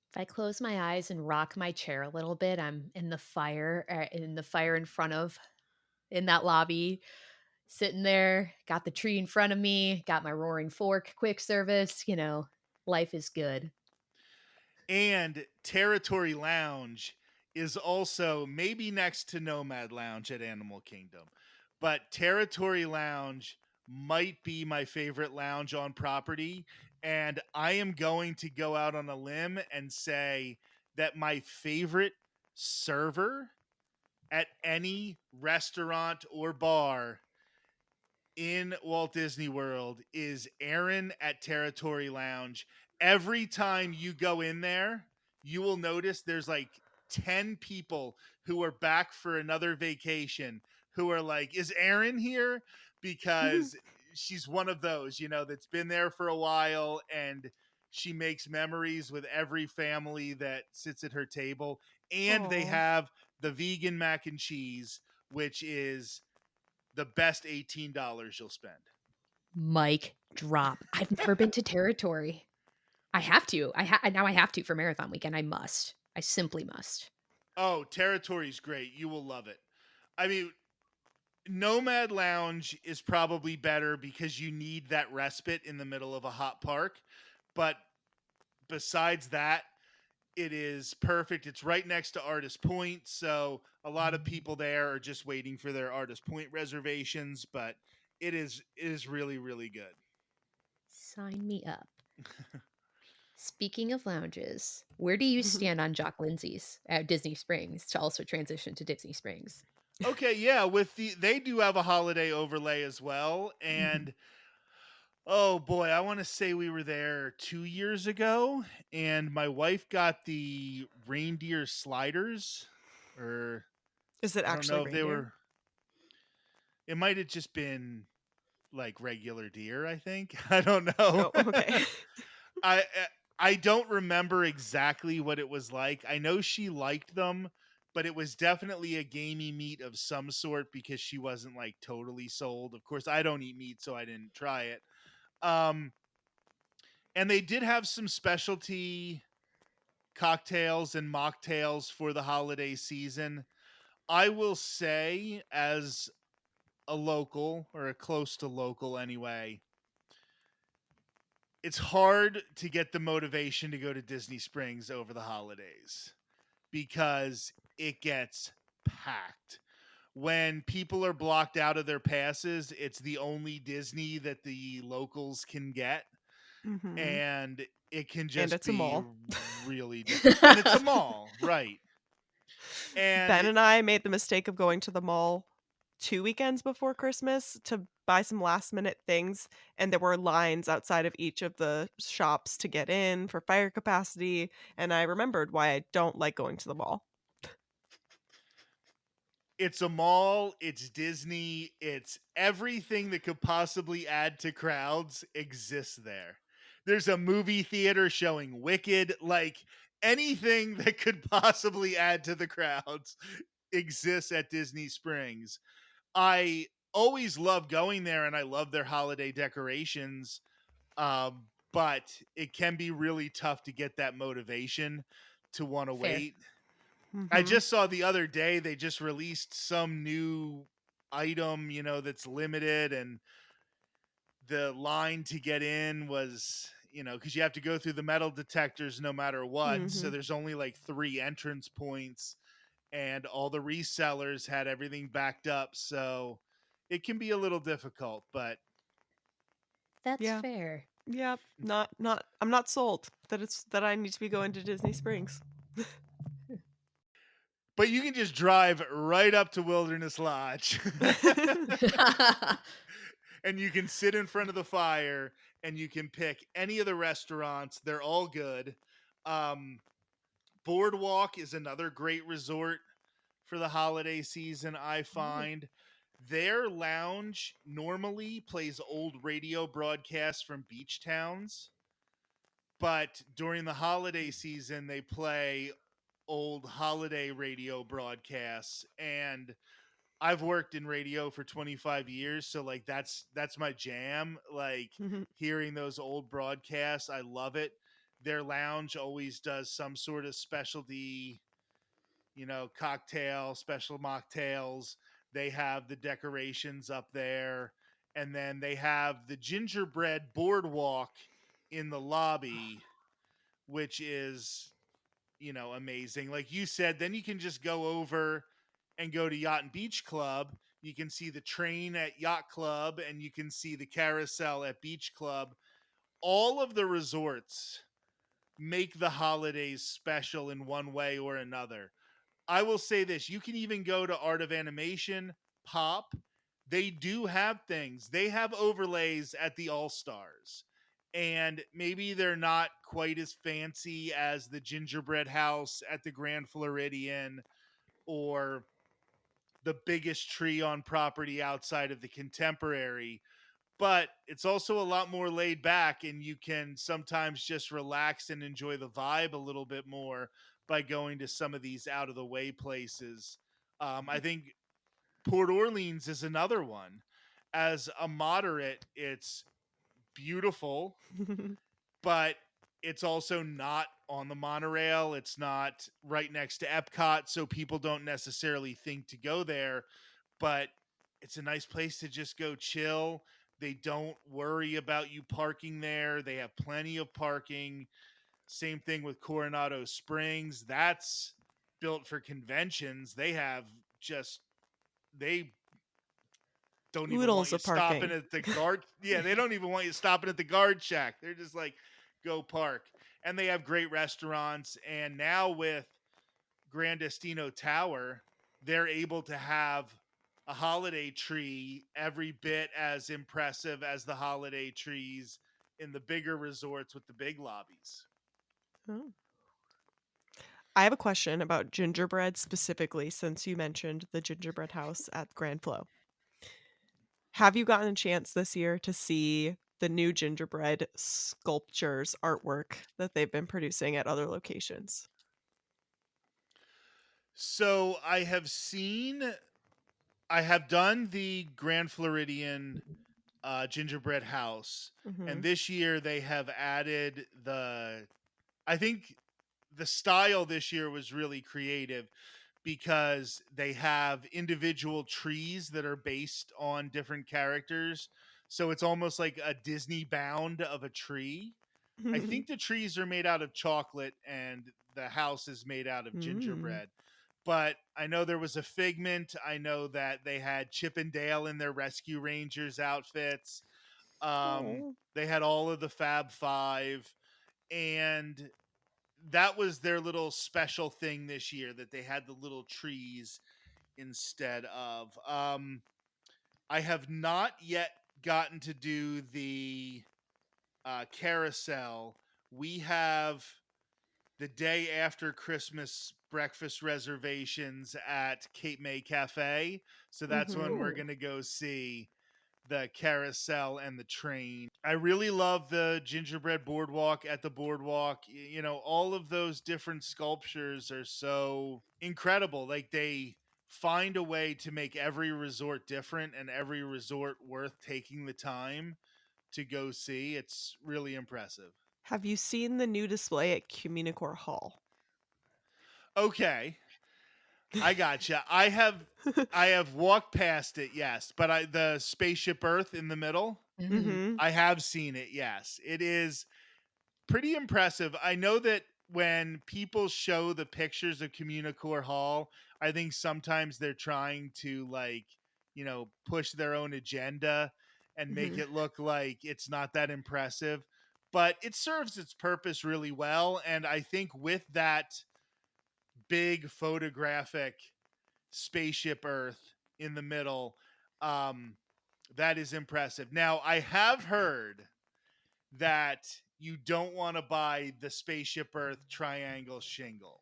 If I close my eyes and rock my chair a little bit, I'm in the fire in front of, in that lobby, sitting there, got the tree in front of me, got my roaring fork, quick service, life is good. And Territory Lounge is also maybe next to Nomad Lounge at Animal Kingdom. But Territory Lounge might be my favorite lounge on property. And I am going to go out on a limb and say that my favorite server at any restaurant or bar in Walt Disney World is Aaron at Territory Lounge. Every time you go in there, you will notice there's like 10 people who are back for another vacation who are like, "Is Aaron here?" Because she's one of those, that's been there for a while, and she makes memories with every family that sits at her table. And they Oh. have the vegan mac and cheese, which is the best $18 you'll spend. Mic drop. I've never been to Territory. I have to. Now I have to for marathon weekend. I must. I simply must. Oh, Territory's great. You will love it. I mean, Nomad Lounge is probably better because you need that respite in the middle of a hot park. But besides that, it is perfect. It's right next to Artist Point. So a lot of people there are just waiting for their Artist Point reservations. But it is really, really good. Sign me up. Speaking of lounges, where do you stand on Jock Lindsay's at Disney Springs to also transition to Disney Springs? Okay, yeah, they do have a holiday overlay as well. And oh boy, I want to say we were there 2 years ago, and my wife got the reindeer sliders, or Is it I don't actually know if they reindeer? were. It might have just been like regular deer. I think I don't know. Oh, okay. I I don't remember exactly what it was like. I know she liked them, but it was definitely a gamey meat of some sort because she wasn't like totally sold. Of course, I don't eat meat, so I didn't try it. Um, and they did have some specialty cocktails and mocktails for the holiday season. I will say, as a local or a close to local anyway, it's hard to get the motivation to go to Disney Springs over the holidays because it gets packed. When people are blocked out of their passes, it's the only Disney that the locals can get. Hmm. And it can And just it's a be mall. really difficult. And it's a mall, right? And Ben and I made the mistake of going to the mall 2 weekends before Christmas to buy some last minute things, and there were lines outside of each of the shops to get in for fire capacity, and I remembered why I don't like going to the mall. it's a mall, it's Disney, it's everything that could possibly add to crowds exists there. There's a movie theater showing Wicked, like anything that could possibly add to the crowds exists at Disney Springs. I always love going there, and I love their holiday decorations. But it can be really tough to get that motivation to want to Fair. wait. I Mhm. just saw the other day they just released some new item, that's limited, and the line to get in was, because you have to go through the metal detectors no matter what. So Mhm. there's only like 3 entrance points, and all the resellers had everything backed up. So it can be a little difficult, but That's Yeah. fair. Yeah. Not I'm not sold that I need to be going to Disney Springs. you can just drive right up to Wilderness Lodge. And you can sit in front of the fire and you can pick any of the restaurants. They're all good. Um, Boardwalk is another great resort for the holiday season, I Oh, find. Their lounge normally plays old radio broadcasts from beach towns, but during the holiday season, they play old holiday radio broadcasts. And I've worked in radio for 25 years, so like that's my jam. Like Mhm. hearing those old broadcasts, I love it. Their lounge always does some sort of specialty, cocktail, special mocktails. They have the decorations up there, and then they have the gingerbread boardwalk in the lobby, which is amazing. Like you said, then you can just go over and go to Yacht and Beach Club. You can see the train at Yacht Club, and you can see the carousel at Beach Club. All of the resorts make the holidays special in one way or another. I will say this, you can even go to Art of Animation, Pop. They do have things. They have overlays at the All Stars. And maybe they're not quite as fancy as the gingerbread house at the Grand Floridian or the biggest tree on property outside of the Contemporary, but it's also a lot more laid back, and you can sometimes just relax and enjoy the vibe a little bit more by going to some of these out of the way places. I think Port Orleans is another one. As a moderate, it's beautiful, but it's also not on the monorail. It's not right next to Epcot, so people don't necessarily think to go there, but it's a nice place to just go chill. They don't worry about you parking there. They have plenty of parking. Same thing with Coronado Springs. That's built for conventions. They have just they don't even want Oodles you of stopping parking. at the guard. Yeah, they don't even want you stopping at the guard shack. They're just like, go park. And they have great restaurants. And now with Grandestino Tower, they're able to have a holiday tree every bit as impressive as the holiday trees in the bigger resorts with the big lobbies. Oh. I have a question about gingerbread specifically, since you mentioned the gingerbread house at Grand Flow. Have you gotten a chance this year to see the new gingerbread sculptures artwork that they've been producing at other locations? So I have done the Grand Floridian gingerbread house, and Mm-hmm. this year they have added I think the style this year was really creative because they have individual trees that are based on different characters. So it's almost like a Disney bound of a tree. I think the trees are made out of chocolate and the house is made out of Mm. gingerbread. But I know there was a Figment. I know that they had Chip and Dale in their Rescue Rangers outfits. Oh. They had all of the Fab Five. And that was their little special thing this year, that they had the little trees instead of. I have not yet gotten to do the carousel. We have the day after Christmas breakfast reservations at Cape May Cafe. So that's when Mm-hmm. we're going to go see the carousel and the train. I really love the gingerbread boardwalk at the boardwalk. You know, all of those different sculptures are so incredible. Like, they find a way to make every resort different and every resort worth taking the time to go see. It's really impressive. Have you seen the new display at Communicore Hall? Okay, I gotcha. I have walked past it, yes, but the Spaceship Earth in the middle, Mhm. Mm-hmm. I have seen it. Yes, it is pretty impressive. I know that when people show the pictures of Communicore Hall, I think sometimes they're trying to, like, push their own agenda and make Mm-hmm. it look like it's not that impressive, but it serves its purpose really well. And I think with that big photographic spaceship Earth in the middle, um, that is impressive. Now, I have heard that you don't want to buy the Spaceship Earth triangle shingle.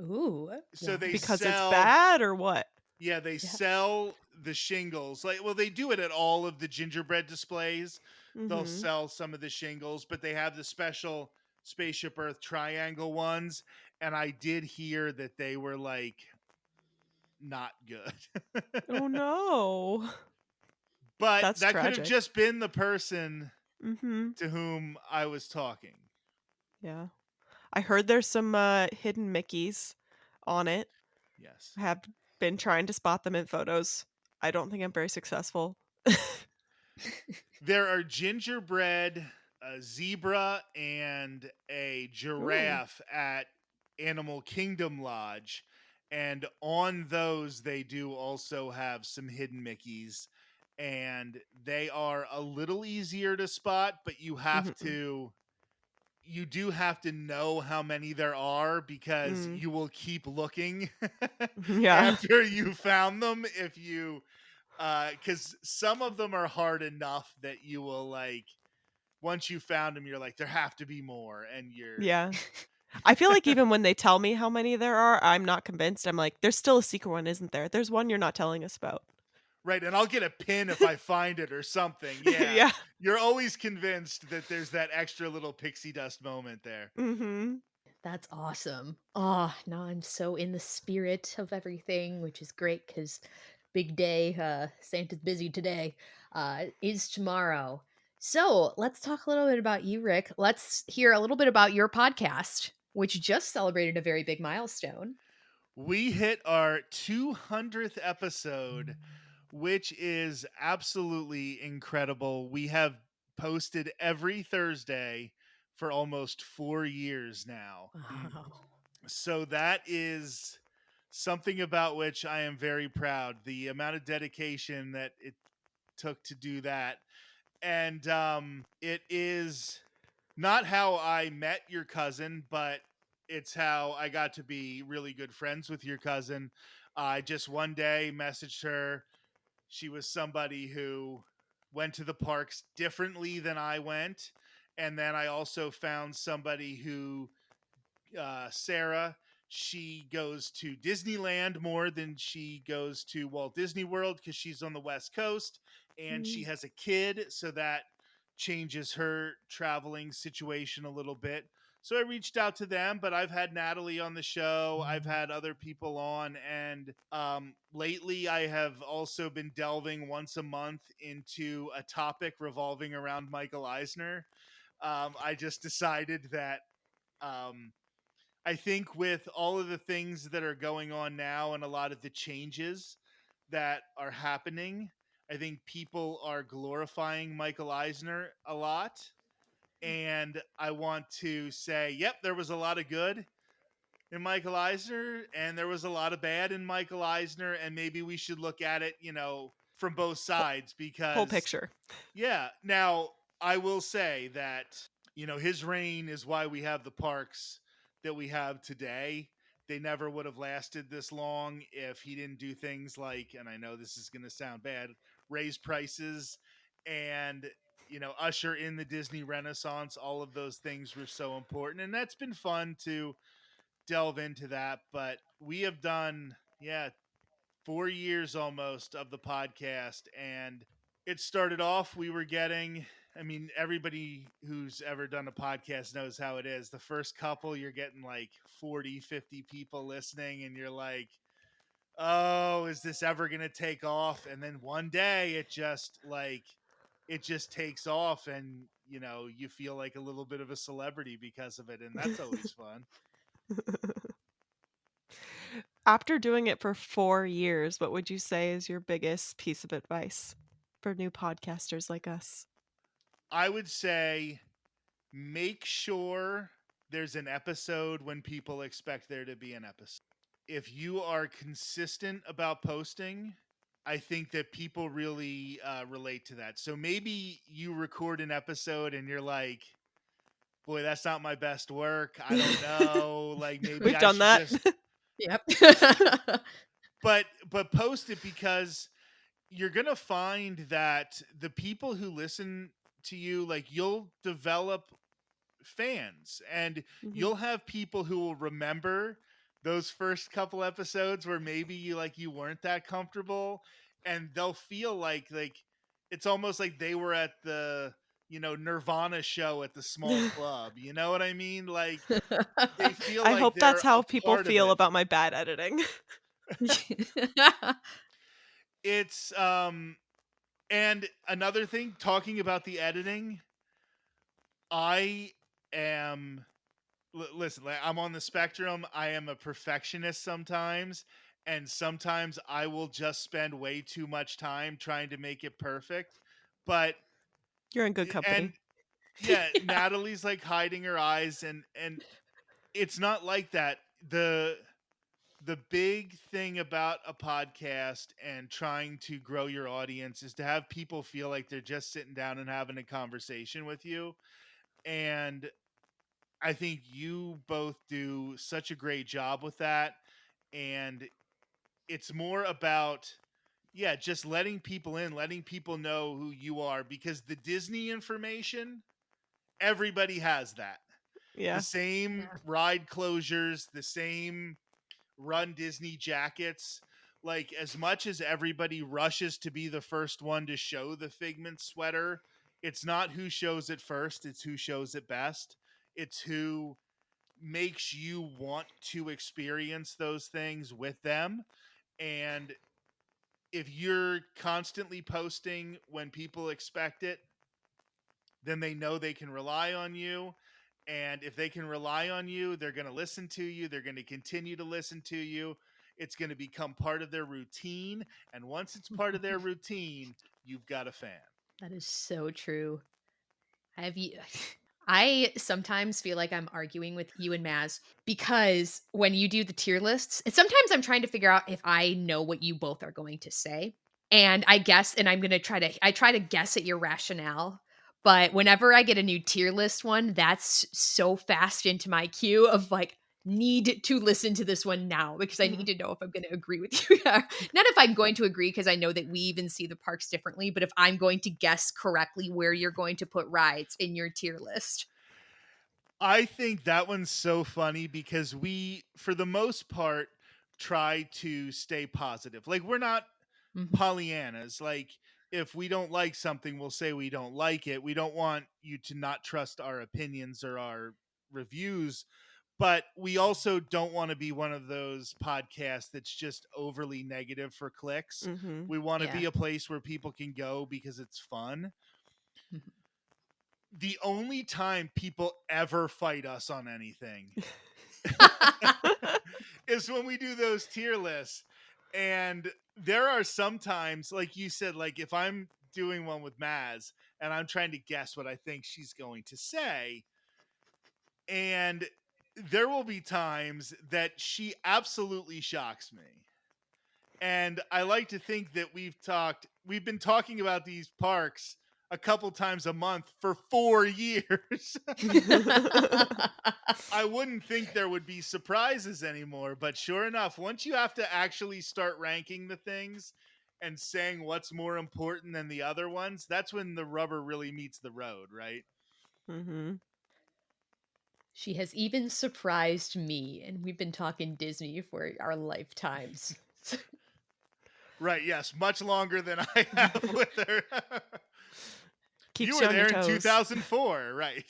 Ooh, So they why? Because it's sell, bad or what? yeah, they Yeah. sell the shingles. Like, well, they do it at all of the gingerbread displays. They'll Mm-hmm. sell some of the shingles, but they have the special Spaceship Earth triangle ones. And I did hear that they were like not good. Oh no. But That's that could have tragic. just been the person Mm-hmm. to whom I was talking. Yeah. I heard there's some hidden Mickeys on it. Yes. I have been trying to spot them in photos. I don't think I'm very successful. There are gingerbread, a zebra, and a Ooh. giraffe at Animal Kingdom Lodge. And on those, they do also have some hidden Mickeys, and they are a little easier to spot, but Mhm. you do have to know how many there are, because Mm. you will keep looking Yeah. after you found them. If you Because some of them are hard enough that you will, like, once you found them, you're like, there have to be more, and you're Yeah. I feel like even when they tell me how many there are, I'm not convinced. I'm like, "There's still a secret one, isn't there? There's one you're not telling us about." right. And I'll get a pin if I find it or something. Yeah, Yeah. you're always convinced that there's that extra little pixie dust moment there. Mhm. That's awesome. Oh, now I'm so in the spirit of everything, which is great because big day. Santa's busy today. Is tomorrow. So let's talk a little bit about you, Rick. Let's hear a little bit about your podcast, which just celebrated a very big milestone. We hit our 200th episode, which is absolutely incredible. We have posted every Thursday for almost 4 years now. Wow. So that is something about which I am very proud. The amount of dedication that it took to do that. And it is not how I met your cousin, but it's how I got to be really good friends with your cousin. I just one day messaged her. She was somebody who went to the parks differently than I went. And then I also found somebody who, Sarah, she goes to Disneyland more than she goes to Walt Disney World because she's on the West Coast, and she Mm. has a kid, so that changes her traveling situation a little bit. So I reached out to them, but I've had Natalie on the show. I've had other people on, and lately I have also been delving once a month into a topic revolving around Michael Eisner. I just decided that, um, I think with all of the things that are going on now and a lot of the changes that are happening, I think people are glorifying Michael Eisner a lot. And I want to say, yep, there was a lot of good in Michael Eisner, and there was a lot of bad in Michael Eisner. And maybe we should look at it, from both Whole sides, whole because, picture. yeah. Now, I will say that, his reign is why we have the parks that we have today. They never would have lasted this long if he didn't do things like, and I know this is going to sound bad, raise prices and, usher in the Disney Renaissance. All of those things were so important. And that's been fun to delve into that. But we have done, yeah, 4 years almost of the podcast, and it started off, we were getting, I mean, everybody who's ever done a podcast knows how it is. The first couple, you're getting like 40, 50 people listening, and you're like, oh, is this ever going to take off? And then one day it just takes off, and you feel like a little bit of a celebrity because of it, and that's always fun. After doing it for 4 years, what would you say is your biggest piece of advice for new podcasters like us? I would say, make sure there's an episode when people expect there to be an episode. If you are consistent about posting, I think that people really relate to that. So maybe you record an episode and you're like, boy, that's not my best work. I don't know. Like, maybe We've I done should that. just, Yep. but post it, because you're going to find that the people who listen to you, like, you'll develop fans, and Mhm. you'll have people who will remember those first couple episodes where maybe you weren't that comfortable, and they'll feel like it's almost like they were at the, Nirvana show at the small club. You know what I mean? Like, they feel I like hope that's they're a how people part of feel it. about my bad editing. It's and another thing, talking about the editing, I am listen, like, I'm on the spectrum. I am a perfectionist sometimes, and sometimes I will just spend way too much time trying to make it perfect. But You're in good and company. yeah, Natalie's like hiding her eyes, and it's not like that. The the big thing about a podcast and trying to grow your audience is to have people feel like they're just sitting down and having a conversation with you. And I think you both do such a great job with that. And it's more about, yeah, just letting people in, letting people know who you are, because the Disney information, everybody has that. The Yeah. same Yeah. ride closures, the same Run Disney jackets. Like, as much as everybody rushes to be the first one to show the Figment sweater, it's not who shows it first, it's who shows it best. It's who makes you want to experience those things with them. And if you're constantly posting when people expect it, then they know they can rely on you. And if they can rely on you, they're going to listen to you. They're going to continue to listen to you. It's going to become part of their routine. And once it's part of their routine, you've got a fan. That is so true. Have you? I sometimes feel like I'm arguing with you and Maz because when you do the tier lists, and sometimes I'm trying to figure out if I know what you both are going to say. And I guess, and I'm going to I try to guess at your rationale. But whenever I get a new tier list one, that's so fast into my queue of like, need to listen to this one now because I need to know if I'm going to agree with you. Not if I'm going to agree because I know that we even see the parks differently, but if I'm going to guess correctly where you're going to put rides in your tier list. I think that one's so funny because we, for the most part, try to stay positive. Like, we're not Pollyannas. Like, if we don't like something, we'll say we don't like it. We don't want you to not trust our opinions or our reviews, but we also don't want to be one of those podcasts that's just overly negative for clicks. Mm-hmm. We want to Yeah. be a place where people can go because it's fun. Mhm. The only time people ever fight us on anything is when we do those tier lists. And there are sometimes, like you said, like if I'm doing one with Maz and I'm trying to guess what I think she's going to say, and there will be times that she absolutely shocks me. And I like to think that we've been talking about these parks a couple times a month for 4 years. I wouldn't think there would be surprises anymore, but sure enough, once you have to actually start ranking the things and saying what's more important than the other ones, that's when the rubber really meets the road, right? Mm-hmm. She has even surprised me, and we've been talking Disney for our lifetimes. Right, yes, much longer than I have with her. Keeps You you were on your there in toes. 2004, right?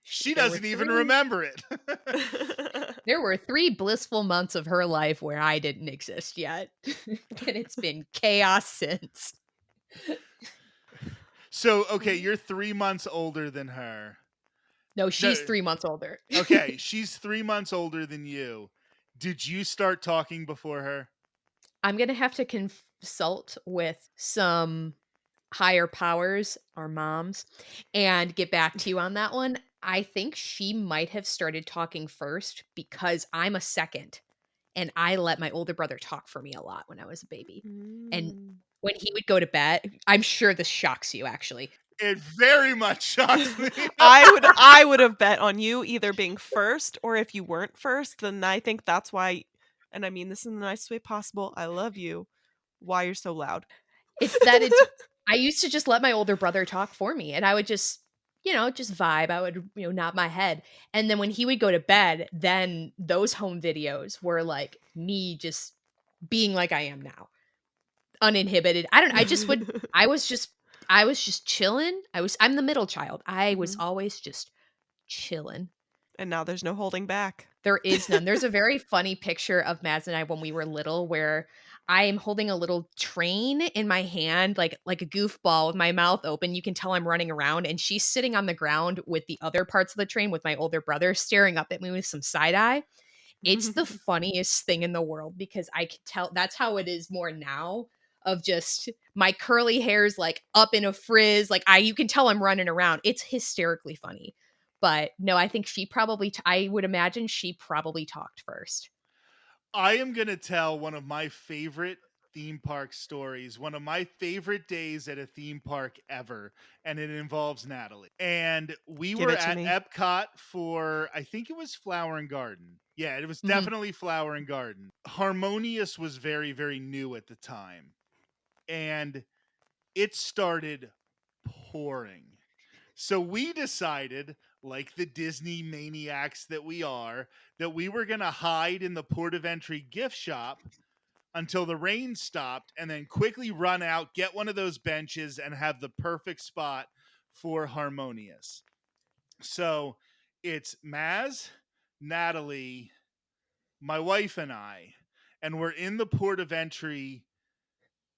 She There were doesn't even remember it. There were 3 blissful months of her life where I didn't exist yet. And it's been chaos since. So, okay, you're 3 months older than her. No, No, she's 3 months older. okay, she's 3 months older than you. Did you start talking before her? I'm gonna have to consult with some higher powers, our moms, and get back to you on that one. I think she might have started talking first because I'm a second, and I let my older brother talk for me a lot when I was a baby. And Mm. when he would go to bed, I'm sure this shocks you actually. It very much shocks me. I would have bet on you either being first, or if you weren't first, then I think that's why, and I mean this in the nicest way possible, I love you, why you're so loud. It's I used to just let my older brother talk for me, and I would just, just vibe. I would, nod my head. And then when he would go to bed, then those home videos were like me just being like I am now, uninhibited. I don't I just would I was just chilling. I'm the middle child. I was Mhm. always just chilling. And now there's no holding back. There is none. There's a very funny picture of Mads and I when we were little where I am holding a little train in my hand, like a goofball with my mouth open. You can tell I'm running around, and she's sitting on the ground with the other parts of the train with my older brother staring up at me with some side eye. It's the funniest thing in the world because I can tell that's how it is more now, of just my curly hair's like up in a frizz. Like you can tell I'm running around. It's hysterically funny. But no, I think she probably, I would imagine she probably talked first. I am going to tell one of my favorite theme park stories, one of my favorite days at a theme park ever, and it involves Natalie. And we Give were it to at me. Epcot for, I think it was Flower and Garden. Yeah, it was Mhm. definitely Flower and Garden. Harmonious was very, very new at the time. And it started pouring. So we decided, like the Disney maniacs that we are, that we were going to hide in the port of entry gift shop until the rain stopped and then quickly run out, get one of those benches, and have the perfect spot for Harmonious. So it's Maz, Natalie, my wife, and I, and we're in the port of entry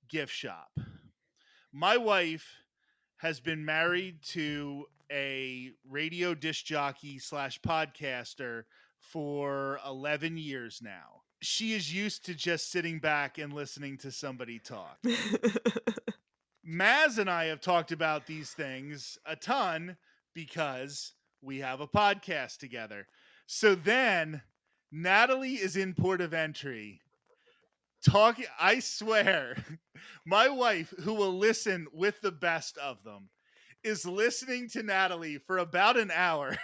gift shop. My wife has been married to a radio disc jockey slash podcaster for 11 years now. She is used to just sitting back and listening to somebody talk. Maz and I have talked about these things a ton because we have a podcast together. So then Natalie is in port of entry talking. I swear, my wife, who will listen with the best of them, is listening to Natalie for about an hour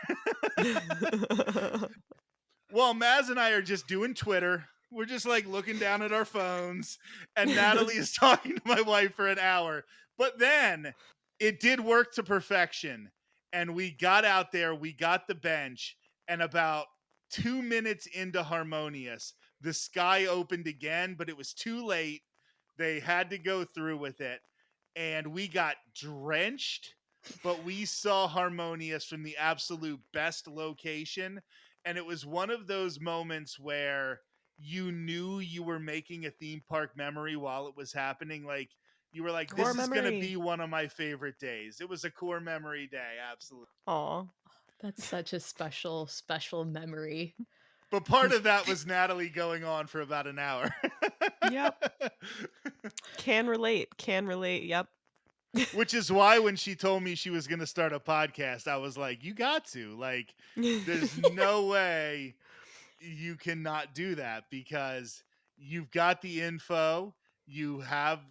while Maz and I are just doing Twitter. We're just like looking down at our phones, and Natalie is talking to my wife for an hour. But then it did work to perfection. And we got out there, we got the bench, and about 2 minutes into Harmonious, the sky opened again, but it was too late. They had to go through with it. And we got drenched, but we saw Harmonious from the absolute best location. And it was one of those moments where you knew you were making a theme park memory while it was happening. Like, you were like, Core this is going to memory. be one of my favorite days. It was a core memory day, absolutely. Aw. That's such a special, special memory. But part of that was Natalie going on for about an hour. Yep. Can relate. Can relate. Yep. Which is why when she told me she was going to start a podcast, I was like, you got to. Like, there's no way you cannot do that because you've got the info. You have,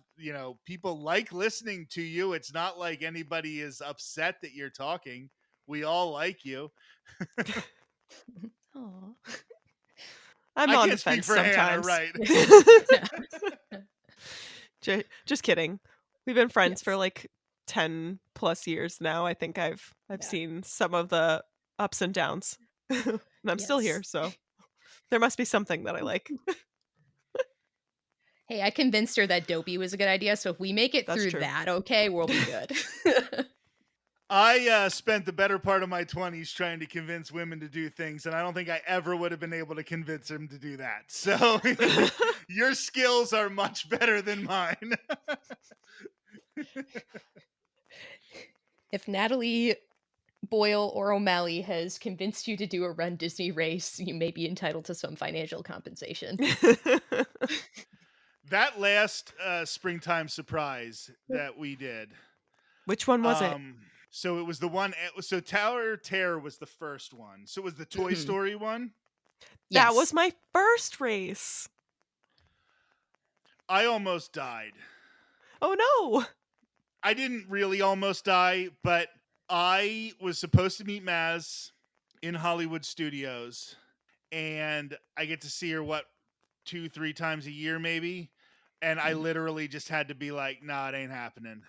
people like listening to you. It's not like anybody is upset that you're talking. We all like you. Aw. I'm I on can't the speak fence for Hannah, sometimes. right? Just kidding. We've been friends for Yes. like 10 plus years now. I think I've Yeah. seen some of the ups and downs. And I'm still here, Yes. so there must be something that I like. Hey, I convinced her that dopey was a good idea, so if we make it That's through true. that, okay, we'll be good. I spent the better part of my 20s trying to convince women to do things, and I don't think I ever would have been able to convince them to do that. So your skills are much better than mine. If Natalie Boyle or O'Malley has convinced you to do a Run Disney race, you may be entitled to some financial compensation. That last springtime surprise that we did. Which one was it? So it was the one. So Tower Terror was the first one. So it was the Toy Mhm. Story one. That was Yes. my first race. I almost died. Oh no. I didn't really almost die, but I was supposed to meet Maz in Hollywood Studios, and I get to see her 2-3 times a year maybe, and I literally just had to be like, nah, it ain't happening.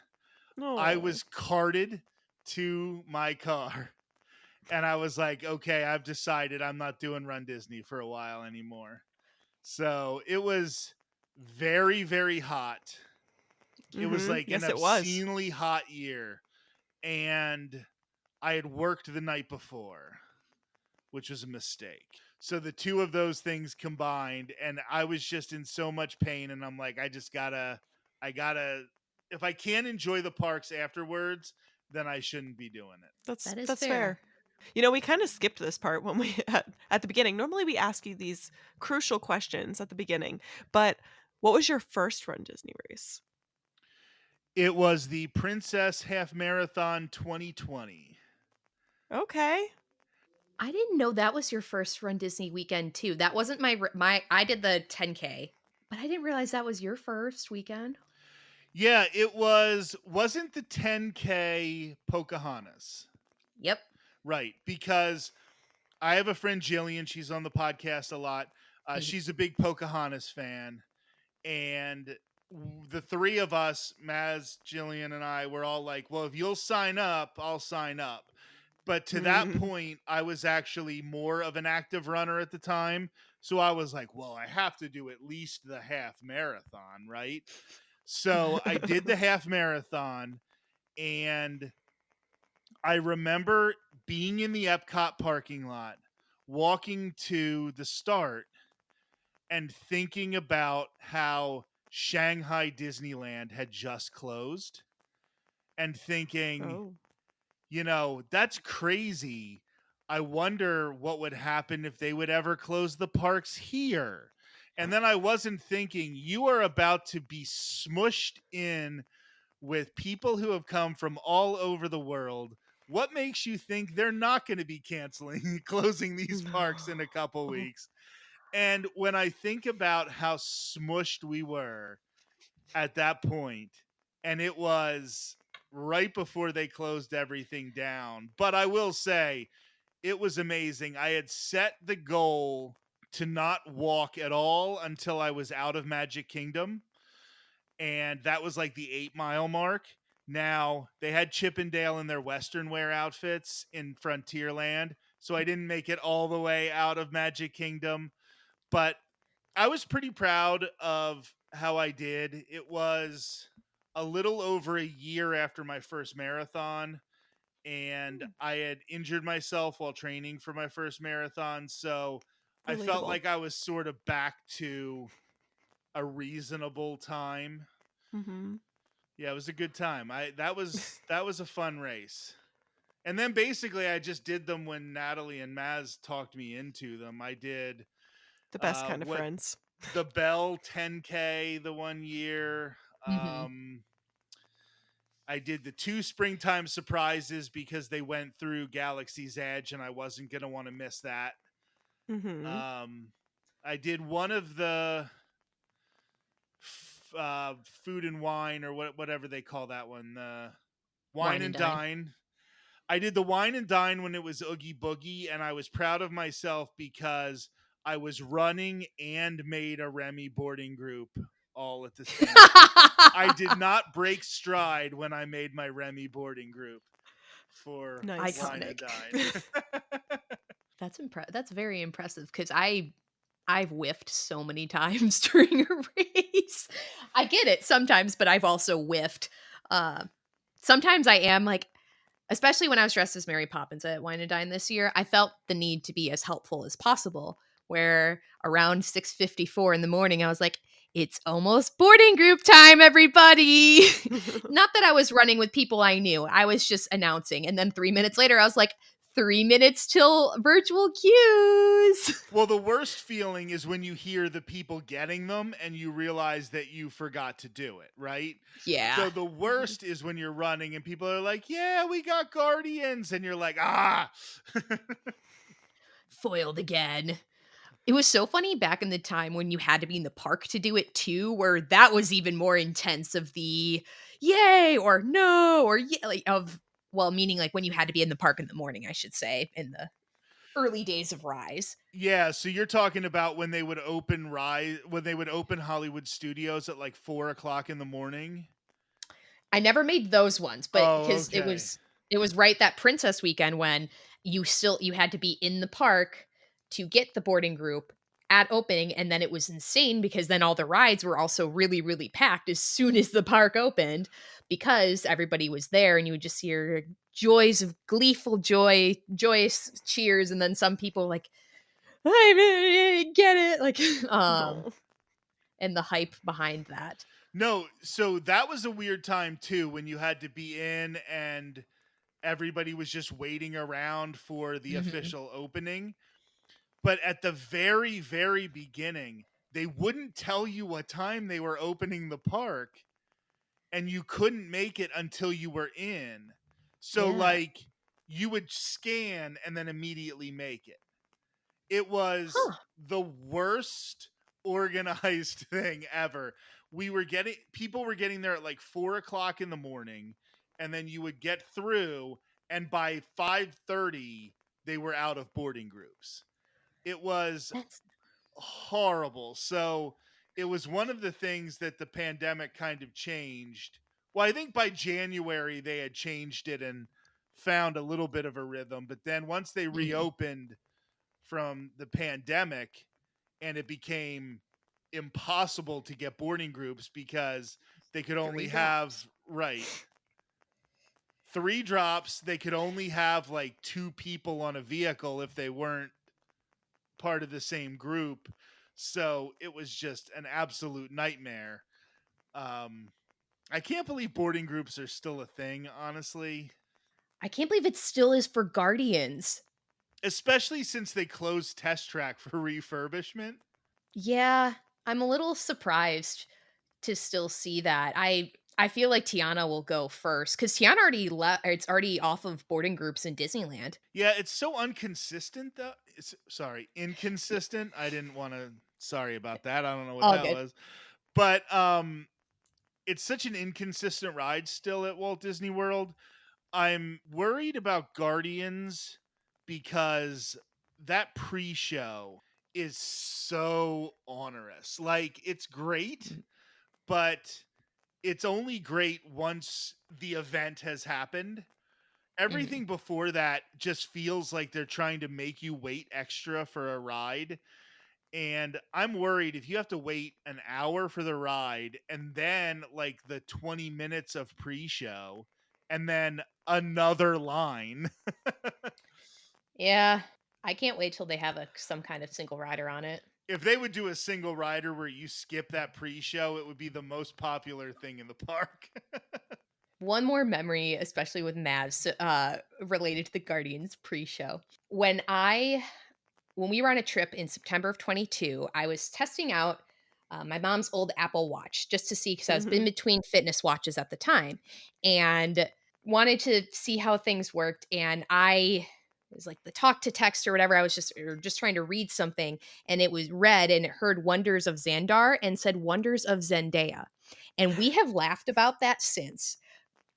I No. was carted to my car, and I was like, okay, I've decided I'm not doing Run Disney for a while anymore. So it was very, very hot. It was like an Yes, it was. obscenely hot year, and I had worked the night before, which was a mistake. So the two of those things combined, and I was just in so much pain, and I'm like, I gotta, if I can't enjoy the parks afterwards, then I shouldn't be doing it. That is That's fair. fair. We kind of skipped this part when we at the beginning. Normally we ask you these crucial questions at the beginning, but what was your first Run Disney race? It was the Princess Half Marathon 2020. Okay. I didn't know that was your first Run Disney weekend too. That wasn't my I did the 10K, but I didn't realize that was your first weekend. Yeah, wasn't the 10K Pocahontas? Yep. Right, because I have a friend Jillian, she's on the podcast a lot. Mhm. She's a big Pocahontas fan, and the three of us, Maz, Jillian, and I, were all like, well, if you'll sign up, I'll sign up. But to that Mm. point, I was actually more of an active runner at the time. So I was like, well, I have to do at least the half marathon, right? So I did the half marathon, and I remember being in the Epcot parking lot, walking to the start, and thinking about how Shanghai Disneyland had just closed and thinking, Oh. that's crazy. I wonder what would happen if they would ever close the parks here. And then I wasn't thinking, you are about to be smushed in with people who have come from all over the world. What makes you think they're not going to be canceling, closing these parks in a couple Oh. weeks? And when I think about how smushed we were at that point, and it was right before they closed everything down. But I will say, it was amazing. I had set the goal to not walk at all until I was out of Magic Kingdom, and that was like the 8 mile mark. Now, they had Chippendale in their Western wear outfits in Frontierland, so I didn't make it all the way out of Magic Kingdom, but I was pretty proud of how I did. It was a little over a year after my first marathon, and I had injured myself while training for my first marathon. So I felt Relatable. like I was sort of back to a reasonable time. Mm-hmm. Yeah, it was a good time. That was a fun race. And then basically I just did them when Natalie and Maz talked me into them. I did The best kind of what friends. the Bell 10K the one year. Mhm. I did the 2 springtime surprises because they went through Galaxy's Edge and I wasn't going to want to miss that. Mm-hmm. Um, I did one of the food and wine, or whatever they call that one, wine Wine and and dine. dine. I did the wine and dine when it was Oogie Boogie, and I was proud of myself because I was running and made a Remy boarding group all at the same time. I did not break stride when I made my Remy boarding group for Nice. wine and Iconic. dine. That's very impressive because I've whiffed so many times during a race. I get it sometimes, but I've also whiffed. Uh, Sometimes I am like, especially when I was dressed as Mary Poppins at Wine and Dine this year, I felt the need to be as helpful as possible. Where around 6:54 in the morning, I was like, "It's almost boarding group time, everybody!" Not that I was running with people I knew; I was just announcing. And then 3 minutes later, I was like, "3 minutes till virtual queues." Well, the worst feeling is when you hear the people getting them and you realize that you forgot to do it, right? Yeah, So the worst is when you're running and people are like, "Yeah, we got Guardians," and you're like, "Ah." foiled again. It was so funny back in the time when you had to be in the park to do it too, where that was even more intense of the yay or no or yeah, like of well, meaning like when you had to be in the park in the morning, I should say, in the early days of Rise. Yeah, so you're talking about when they would open Hollywood Studios at like 4 o'clock in the morning. I never made those ones, but Oh, because okay. it was right that princess weekend when you had to be in the park to get the boarding group at opening, and then it was insane because then all the rides were also really, really packed as soon as the park opened because everybody was there and you would just hear joys of gleeful joy, joyous cheers, and then some people like, I get it, like No. and the hype behind that. No, so that was a weird time too when you had to be in and everybody was just waiting around for the Mhm. official opening. But at the very, very beginning, they wouldn't tell you what time they were opening the park, and you couldn't make it until you were in. So, Yeah. like, you would scan and then immediately make it. It was Huh. the worst organized thing ever. People were getting there at like 4 o'clock in the morning, and then you would get through, and by 5:30 they were out of boarding groups. It was That's horrible. So it was one of the things that the pandemic kind of changed. Well, I think by January they had changed it and found a little bit of a rhythm, but then once they mm, reopened from the pandemic, and it became impossible to get boarding groups because they could 3 only have, drops. right, 3 drops. They could only have like 2 people on a vehicle if they weren't part of the same group. So it was just an absolute nightmare. Um, I can't believe boarding groups are still a thing, honestly, I can't believe it still is for Guardians. especially since they closed Test Track for refurbishment. Yeah, I'm a little surprised to still see that. I feel like Tiana will go first because Tiana already left. It's already off of boarding groups in Disneyland. Yeah, it's so inconsistent though. Sorry, inconsistent. I didn't want to. Sorry about that. I don't know what All that good. was. But it's such an inconsistent ride still at Walt Disney World. I'm worried about Guardians because that pre-show is so onerous. Like it's great, Mm, but it's only great once the event has happened. mhm. Everything before that just feels like they're trying to make you wait extra for a ride. And I'm worried if you have to wait an hour for the ride and then like the 20 minutes of pre-show and then another line. Yeah, I can't wait till they have some kind of single rider on it. If they would do a single rider where you skip that pre-show, it would be the most popular thing in the park. One more memory, especially with Mavs, related to the Guardians pre-show. When I when we were on a trip in September of 22, I was testing out my mom's old Apple Watch just to see because I was in Mhm. between fitness watches at the time and wanted to see how things worked. And I was like the talk to text or whatever. I was just trying to read something, and it was read and it heard Wonders of Xandar and said Wonders of Zendaya. And we have laughed about that since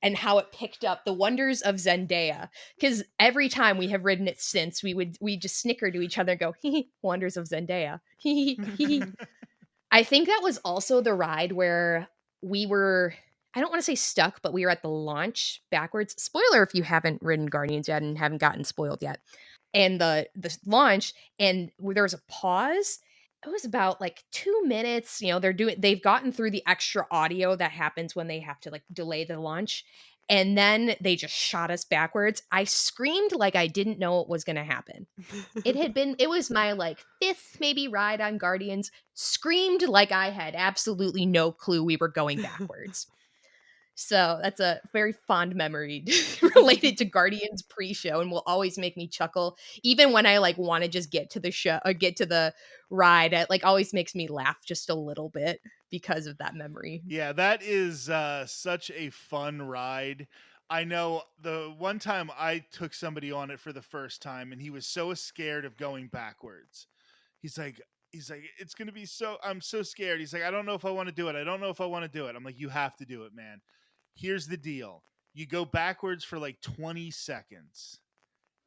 and how it picked up the wonders of Zendaya. Because every time we have ridden it since, we just snicker to each other and go, hee hee, wonders of Zendaya. Hee hee hee. I think that was also the ride where we were, I don't want to say stuck, but we were at the launch backwards. Spoiler if you haven't ridden Guardians yet and haven't gotten spoiled yet. And the launch, and there was a pause. It was about like 2 minutes. They've gotten through the extra audio that happens when they have to like delay the launch. And then they just shot us backwards. I screamed like I didn't know what was going to happen. It was my like fifth maybe ride on Guardians. Screamed like I had absolutely no clue we were going backwards. So that's a very fond memory related to Guardians pre-show and will always make me chuckle. Even when I like want to just get to the show or get to the ride, it like always makes me laugh just a little bit because of that memory. Yeah, that is such a fun ride. I know the one time I took somebody on it for the first time, and he was so scared of going backwards. He's like, it's gonna be so. I'm so scared. He's like, I don't know if I want to do it. I don't know if I want to do it. I'm like, you have to do it, man. Here's the deal: you go backwards for like 20 seconds,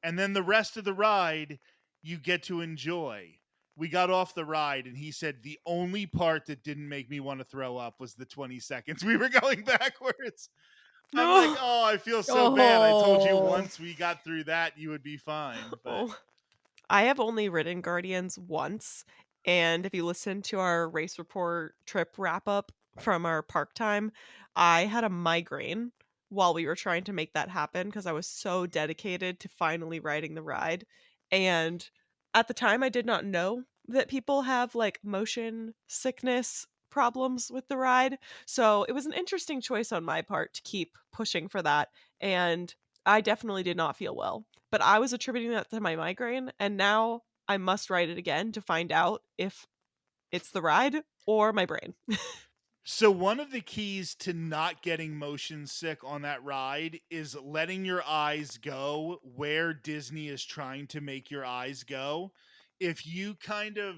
and then the rest of the ride you get to enjoy. We got off the ride, and he said the only part that didn't make me want to throw up was the 20 seconds we were going backwards. I'm like, No. oh, I feel so bad. I told you Oh. once we got through that, you would be fine. But Oh. I have only ridden Guardians once, and if you listen to our race report trip wrap up from our park time, I had a migraine while we were trying to make that happen because I was so dedicated to finally riding the ride. And at the time, I did not know that people have like motion sickness problems with the ride. So it was an interesting choice on my part to keep pushing for that. And I definitely did not feel well, but I was attributing that to my migraine, and now I must write it again to find out if it's the ride or my brain. So one of the keys to not getting motion sick on that ride is letting your eyes go where Disney is trying to make your eyes go. If you kind of,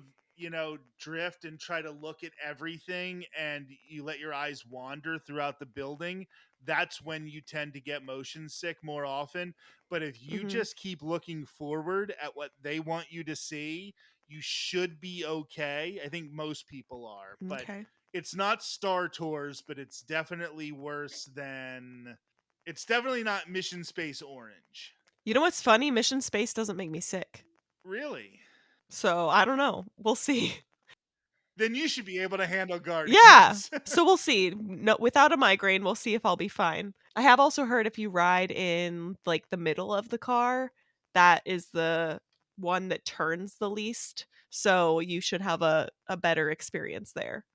drift and try to look at everything and you let your eyes wander throughout the building, that's when you tend to get motion sick more often. But if you Hmm. just keep looking forward at what they want you to see, you should be okay. I think most people are, but Okay. it's not Star Tours, but it's definitely worse than. It's definitely not Mission Space Orange. You know what's funny? Mission Space doesn't make me sick. Really? So I don't know. We'll see. Then you should be able to handle Yeah. Guardians. So we'll see. No, without a migraine, we'll see if I'll be fine. I have also heard if you ride in like the middle of the car, that is the one that turns the least. So you should have a better experience there.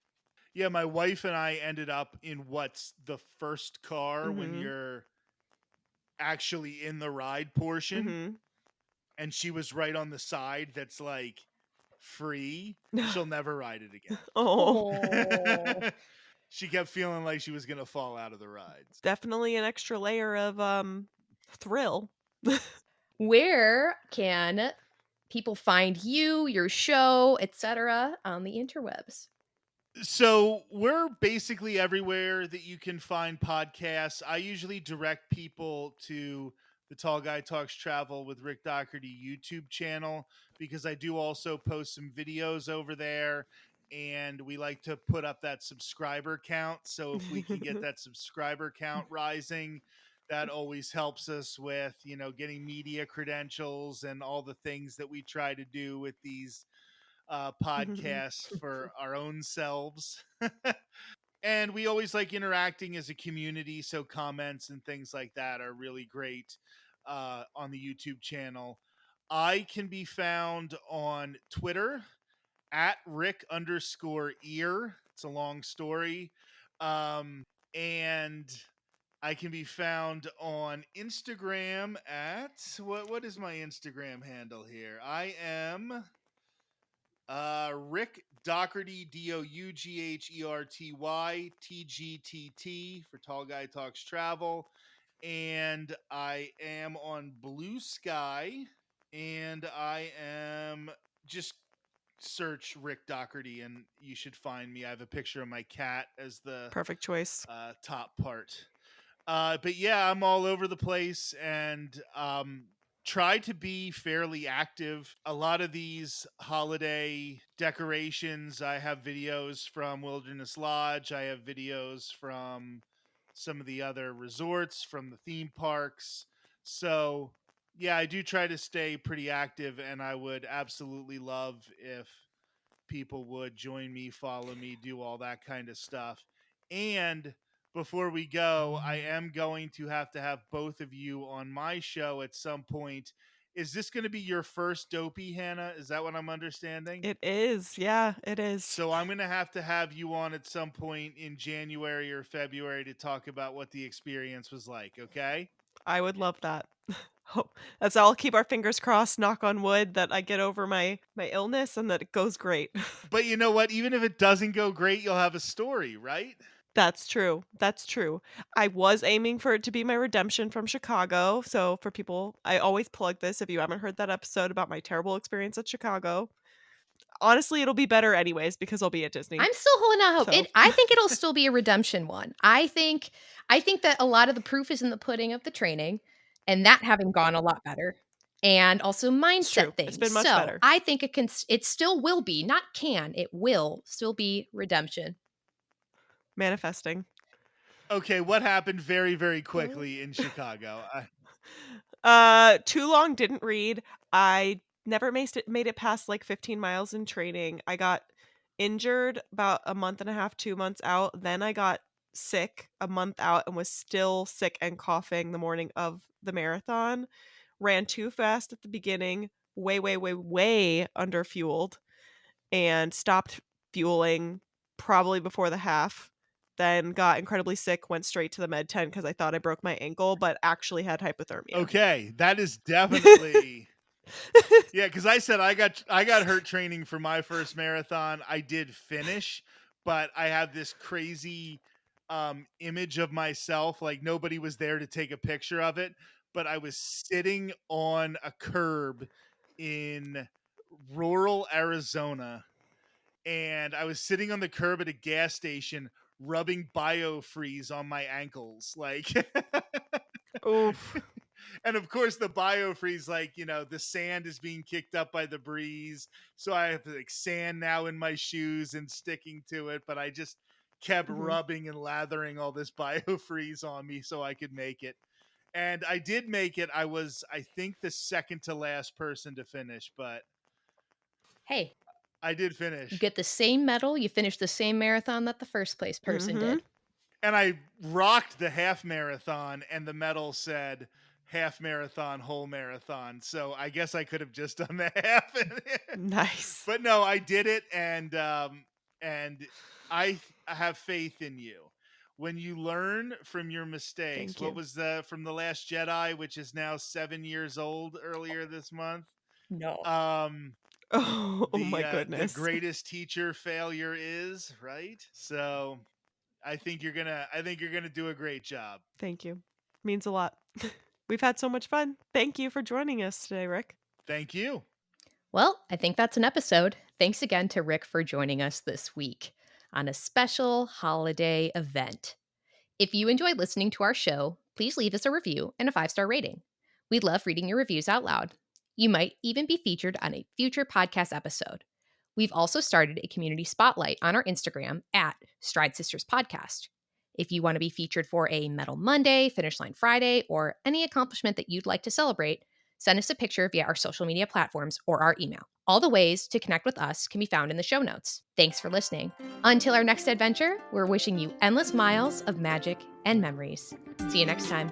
Yeah, my wife and I ended up in what's the first car when Mhm. you're actually in the ride portion, Mhm. and she was right on the side that's like free. She'll never ride it Oh, Oh. again. She kept feeling like she was going to fall out of the rides. definitely an extra layer of thrill. Where can people find you, your show, etc. on the interwebs? So we're basically everywhere that you can find podcasts. I usually direct people to the Tall Guy Talks Travel with Rick Dougherty YouTube channel because I do also post some videos over there, and we like to put up that subscriber count. So if we can get that subscriber count rising, that always helps us with, getting media credentials and all the things that we try to do with these podcasts for our own selves. And we always like interacting as a community. So comments and things like that are really great on the YouTube channel. I can be found on Twitter at Rick_ear. It's a long story. And I can be found on Instagram at what is my Instagram handle here? I am Rick Dougherty, DOUGHERTY for Tall Guy Talks Travel. And I am on Blue Sky. And I am just search Rick Dougherty and you should find me. I have a picture of my cat as the Perfect choice. top part. But yeah, I'm all over the place and try to be fairly active. A lot of these holiday decorations, I have videos from Wilderness Lodge. I have videos from some of the other resorts, from the theme parks. So yeah, I do try to stay pretty active, and I would absolutely love if people would join me, follow me, do all that kind of stuff. And before we go, I am going to have both of you on my show at some point. Is this going to be your first dopey, Hannah? Is that what I'm understanding? It is. Yeah, it is. So I'm going to have you on at some point in January or February to talk about what the experience was like, okay? I would love that. That's all. Keep our fingers crossed, knock on wood, that I get over my illness and that it goes great. But you know what? Even if it doesn't go great, you'll have a story, right? That's true. That's true. I was aiming for it to be my redemption from Chicago. So for people, I always plug this if you haven't heard that episode about my terrible experience at Chicago. Honestly, it'll be better anyways because I'll be at Disney. I'm still holding out hope. So I think it'll still be a redemption one. I think that a lot of the proof is in the pudding of the training and that having gone a lot better. And also it's true. mindset It's things. been much So better. I think it still will be, not can, it will still be redemption. Manifesting. Okay, what happened very, very quickly in Chicago? Too long, didn't read. I never made it past like 15 miles in training. I got injured about a month and a half, 2 months out. Then I got sick a month out and was still sick and coughing the morning of the marathon. Ran too fast at the beginning, way, way, way, way under fueled, and stopped fueling probably before the half. Then got incredibly sick, went straight to the med tent because I thought I broke my ankle, but actually had hypothermia. Okay, that is definitely yeah. Because I said I got hurt training for my first marathon. I did finish, but I have this crazy image of myself, like nobody was there to take a picture of it, but I was sitting on a curb in rural Arizona, and I was sitting on the curb at a gas station rubbing biofreeze on my ankles, like Oof. and of course the biofreeze, like, the sand is being kicked up by the breeze, so I have like sand now in my shoes and sticking to it, but I just kept hmm rubbing and lathering all this biofreeze on me so I could make it. And I did make it. I was, I think, the second to last person to finish, but Hey, I did you finish. get the same medal, you finish the same marathon that the first place person hmm did. And I rocked the half marathon, and the medal said half marathon, whole marathon. So I guess I could have just done the half. Nice. But no, I did it, and I have faith in you. When you learn from your mistakes, Thank what you. was the from the Last Jedi, which is now 7 years old, earlier this month? No. Um, Oh my the goodness. greatest teacher failure is, right. So I think you're gonna do a great job. Thank you. Means a lot. We've had so much fun. Thank you for joining us today, Rick. Thank you. Well, I think that's an episode. Thanks again to Rick for joining us this week on a special holiday event. If you enjoyed listening to our show, please leave us a review and a 5-star rating. We love reading your reviews out loud. You might even be featured on a future podcast episode. We've also started a community spotlight on our Instagram at Stride Sisters Podcast. If you want to be featured for a Medal Monday, Finish Line Friday, or any accomplishment that you'd like to celebrate, send us a picture via our social media platforms or our email. All the ways to connect with us can be found in the show notes. Thanks for listening. Until our next adventure, we're wishing you endless miles of magic and memories. See you next time.